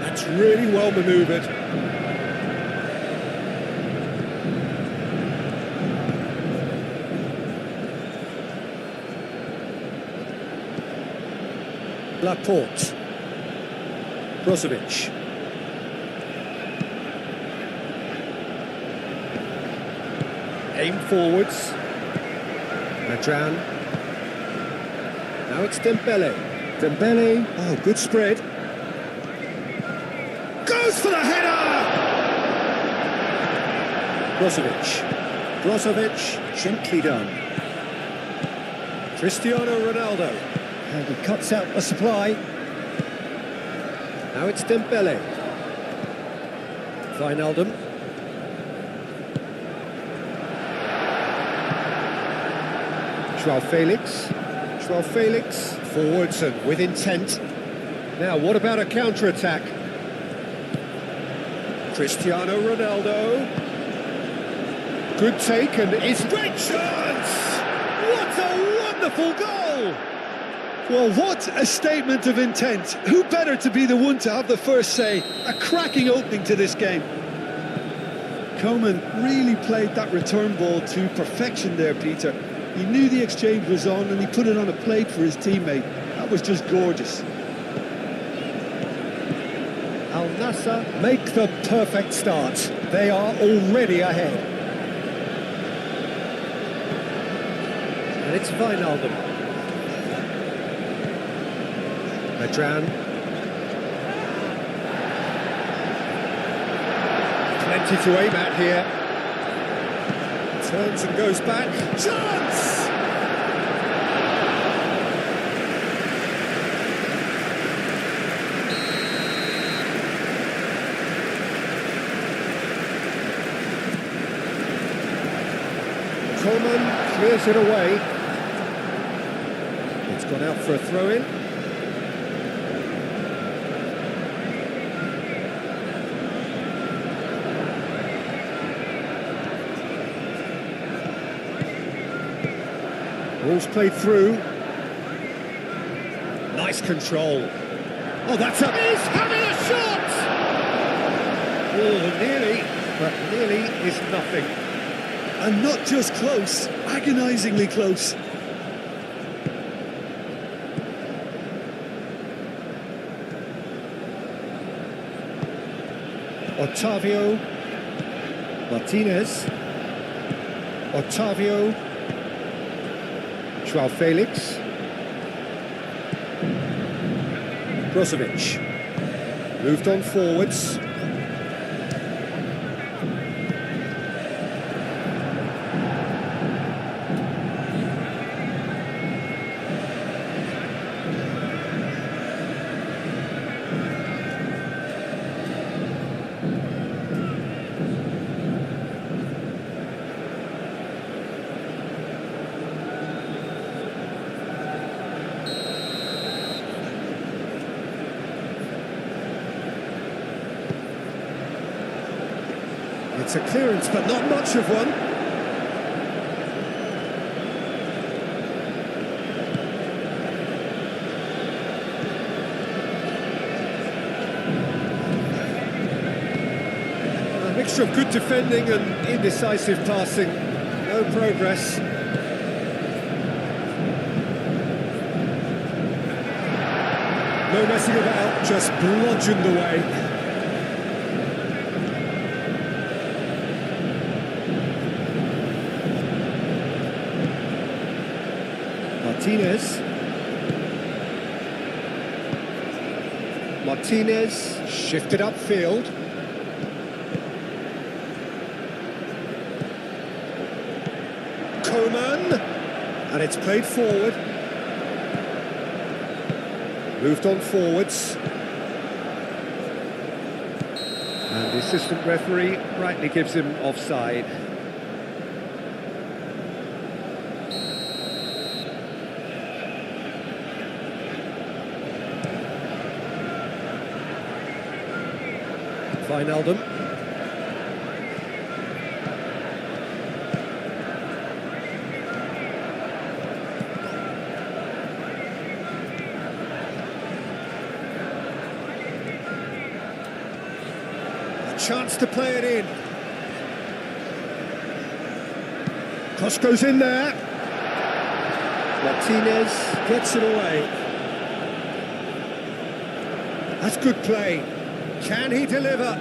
That's really well manoeuvred. Laporte. Brozovic. Aim forwards. Madran. Now it's Dembele. Dembele. Oh, good spread. Goes for the header! Brozovic. Brozovic, gently done. Cristiano Ronaldo. And he cuts out the supply. Now it's Dembele. Wijnaldum. Joao Felix. Joao Felix. Forwards and with intent. Now, what about a counter-attack? Cristiano Ronaldo. Good take and it's great chance! What a wonderful goal! Well, what a statement of intent. Who better to be the one to have the first say? A cracking opening to this game. Coman really played that return ball to perfection there, Peter. He knew the exchange was on and he put it on a plate for his teammate. That was just gorgeous. Al Nassr make the perfect start. They are already ahead. And it's Wijnaldum. Madran. Plenty to aim at here. Turns and goes back. Chance! Coman clears it away. It's gone out for a throw-in. Ball's played through. Nice control. Oh, that's a... He's having a shot! Oh, nearly, but nearly is nothing. And not just close, agonisingly close. Otavio Martinez. Otavio. Joao Felix. Brozovic. Moved on forwards. It's a clearance, but not much of one. A mixture of good defending and indecisive passing. No progress. No messing about, just bludgeoned away. Martinez shifted upfield. Coman, and it's played forward. Moved on forwards. And the assistant referee rightly gives him offside. Wijnaldum. chance to play it in. Cross goes in there. Martinez gets it away. That's good play. Can he deliver?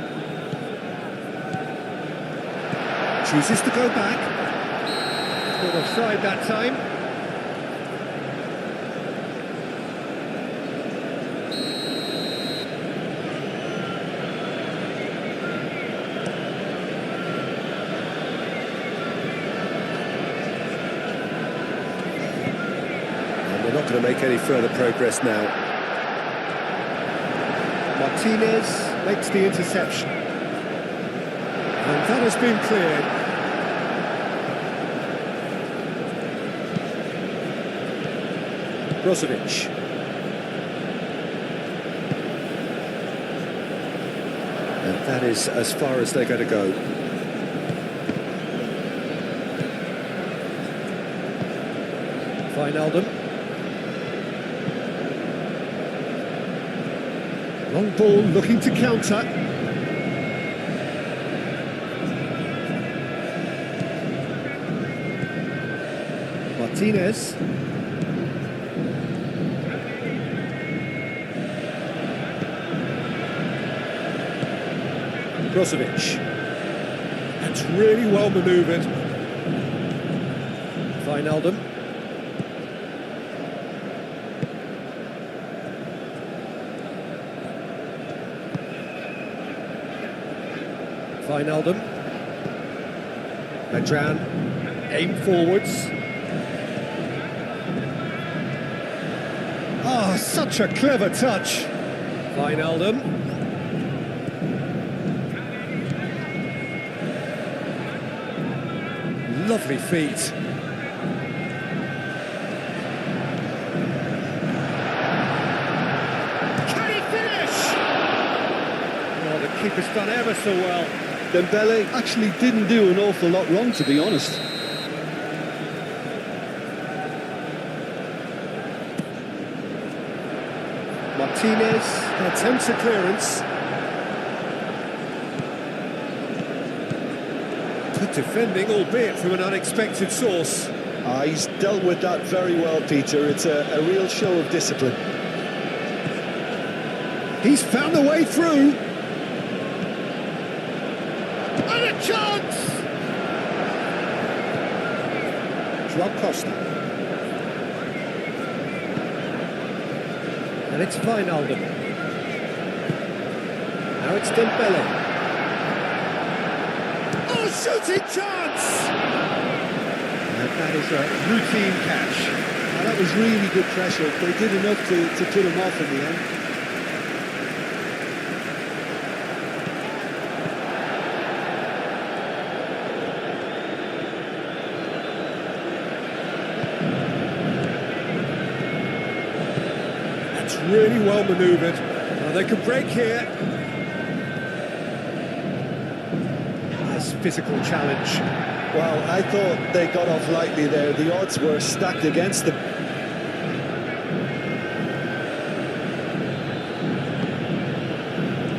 Chooses to go back. Not offside that time. They're not going to make any further progress now. Martinez makes the interception. And that has been cleared. Brozovic. And that is as far as they're going to go. Wijnaldum. Long ball looking to counter. Martinez. Brozovic. That's really well manoeuvred. Wijnaldum. Wijnaldum. Adrian, aim forwards. Oh, such a clever touch. Wijnaldum. Lovely feet. Can he finish? Oh, the keeper's done ever so well. Dembele actually didn't do an awful lot wrong, to be honest. Martinez attempts a clearance. Good defending, albeit from an unexpected source. He's dealt with that very well, Peter. It's a real show of discipline. He's found a way through. And a chance! Joao Costa. And it's Wijnaldum. Now it's Dembele. Oh, shooting chance! And that is a routine catch. Now, that was really good pressure. They did enough to put him off in the end. Really well manoeuvred. Now they can break here. Nice physical challenge. Well, I thought they got off lightly there. The odds were stacked against them.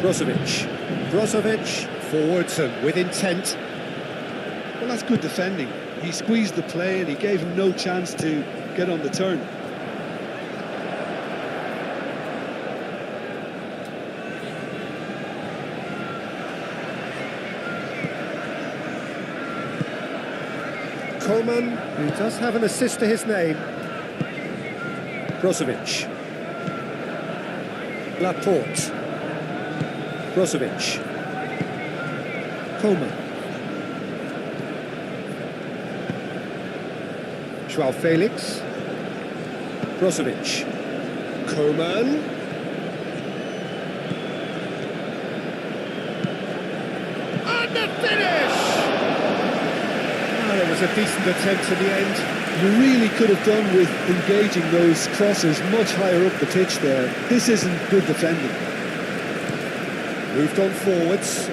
Brozovic forwards and with intent. Well, that's good defending. He squeezed the play and he gave him no chance to get on the turn. Coman, who does have an assist to his name. Brozovic. Laporte. Brozovic. Coman. Joao Felix. Brozovic. Coman. And the finish! There was a decent attempt in the end. You really could have done with engaging those crosses much higher up the pitch there. This isn't good defending. Moved on forwards.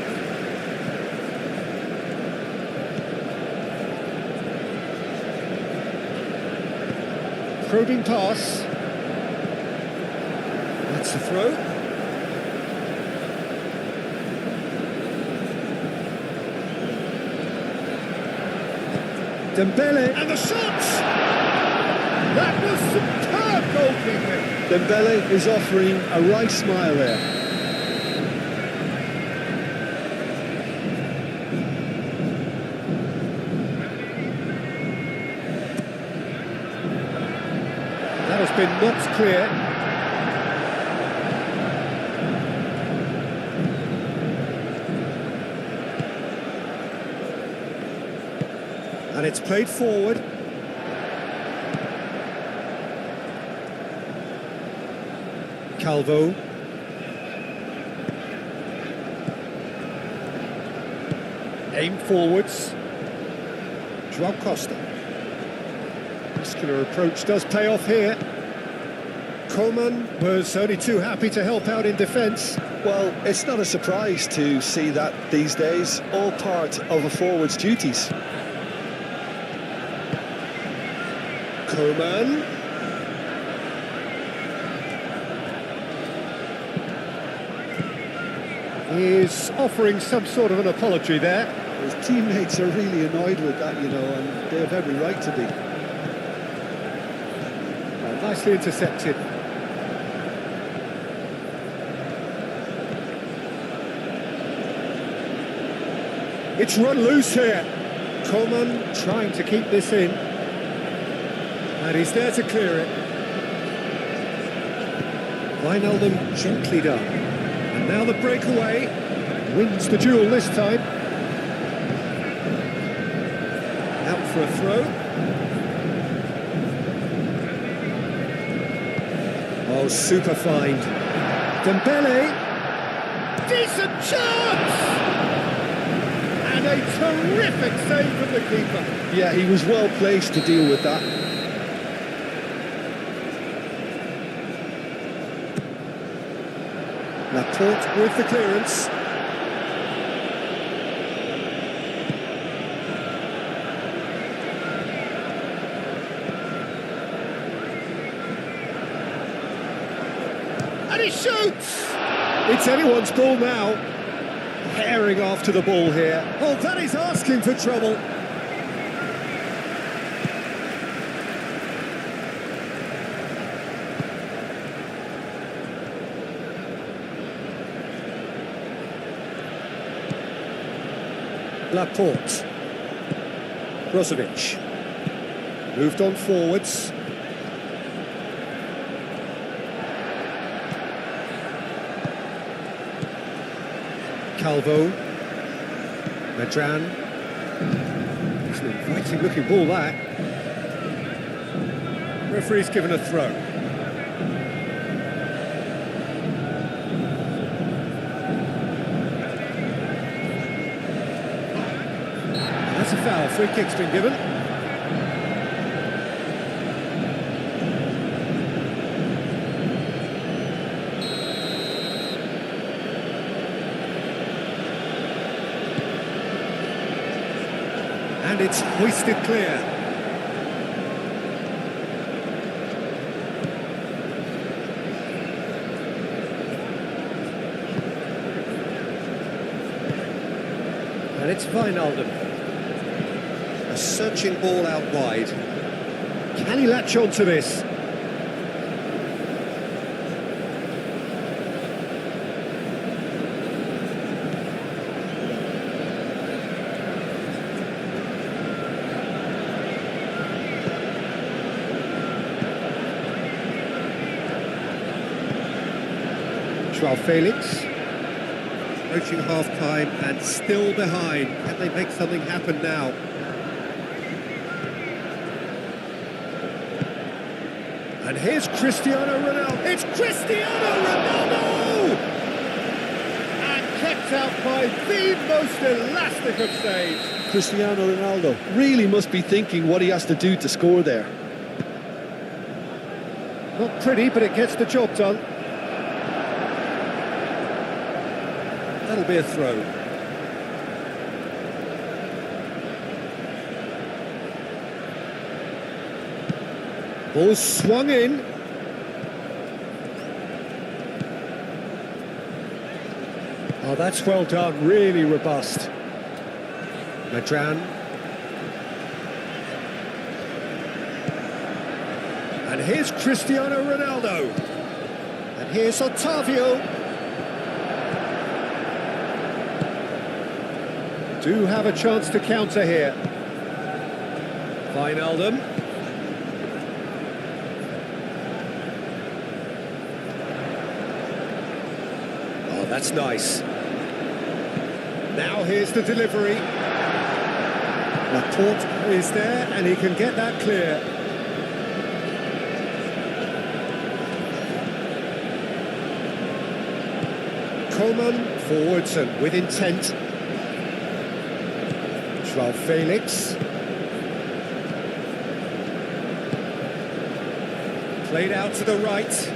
Probing pass. That's a throw. Dembele, and the shots! That was superb goalkeeping. Dembele is offering a right smile there. That has been knocked clear. And it's played forward. Calvo. Aim forwards. Joao Costa. Muscular approach does pay off here. Coman was only too happy to help out in defence. Well, it's not a surprise to see that these days, all part of a forward's duties. Coman. He's offering some sort of an apology there. His teammates are really annoyed with that, you know, and they have every right to be. Well, nicely intercepted. It's run loose here. Coman trying to keep this in. And he's there to clear it. Wijnaldum gently done. And now the breakaway. Wins the duel this time. Out for a throw. Oh, super find. Dembele. Decent chance! And a terrific save from the keeper. Yeah, he was well placed to deal with that. Laporte with the clearance. And he shoots! It's anyone's ball now. Herring after the ball here. Oh, that is asking for trouble. Laporte. Brozovic. Moved on forwards. Calvo. Madran. It's an inviting looking ball, that. Referee's given a throw. That's a foul. Free kick's been given. And it's hoisted clear. And it's Wijnaldum. A searching ball out wide. Can he latch on to this? Joao Felix. Approaching half-time and still behind. Can they make something happen now? And here's Cristiano Ronaldo. It's Cristiano Ronaldo! And kept out by the most elastic of saves. Cristiano Ronaldo really must be thinking what he has to do to score there. Not pretty, but it gets the job done. That'll be a throw. Ball swung in. Oh, that's well done, really robust. Madran. And here's Cristiano Ronaldo. And here's Ottavio. Do have a chance to counter here. Wijnaldum. Oh, that's nice. Now here's the delivery. Laporte is there and he can get that clear. Coman forwards and with intent. Joao Felix. Played out to the right.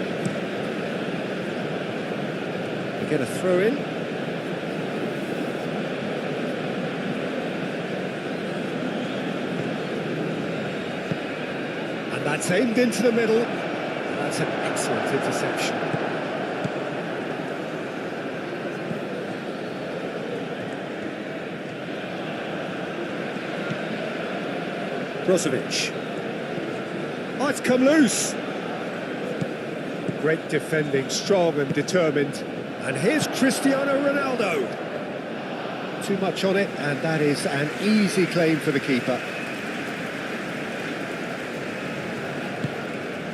We get a throw in. And that's aimed into the middle. That's an excellent interception. Brozovic. Oh, it's come loose. Great defending, strong and determined. And here's Cristiano Ronaldo. Too much on it, and that is an easy claim for the keeper.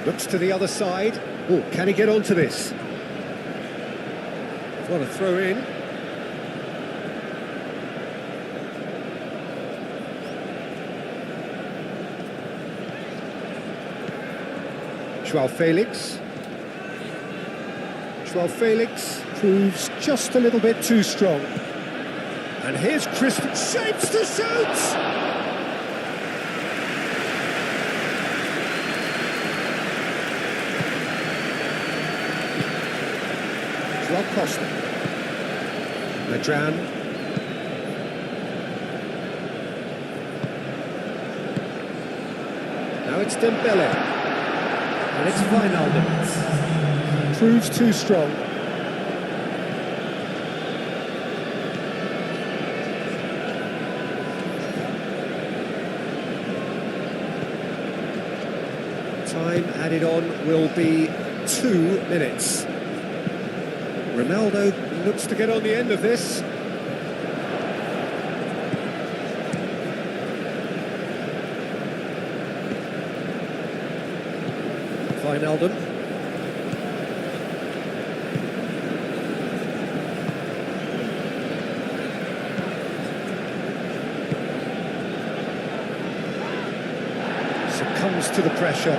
Looks to the other side. Oh, can he get onto this? What a throw in. Joao Felix. Joao Felix proves just a little bit too strong. And here's Christian, shapes to shoot! Joao Costa. Medran. Now it's Dembele. And it's Wijnaldum. Proves too strong. Time added on will be 2 minutes. Ronaldo looks to get on the end of this. Wijnaldum. Succumbs to the pressure.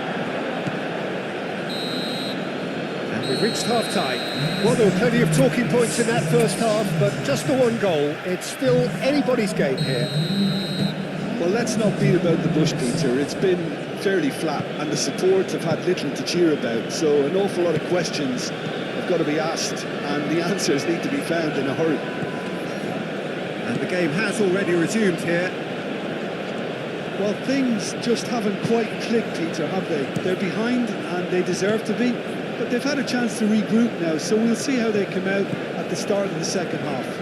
And we've reached half-time. Well, there were plenty of talking points in that first half, but just the one goal. It's still anybody's game here. Well, let's not beat about the bush, Peter. It's been fairly flat, and the support have had little to cheer about, so an awful lot of questions have got to be asked, and the answers need to be found in a hurry. And the game has already resumed here. Well, things just haven't quite clicked, Peter, have they? They're behind, and they deserve to be, but they've had a chance to regroup now, so we'll see how they come out at the start of the second half.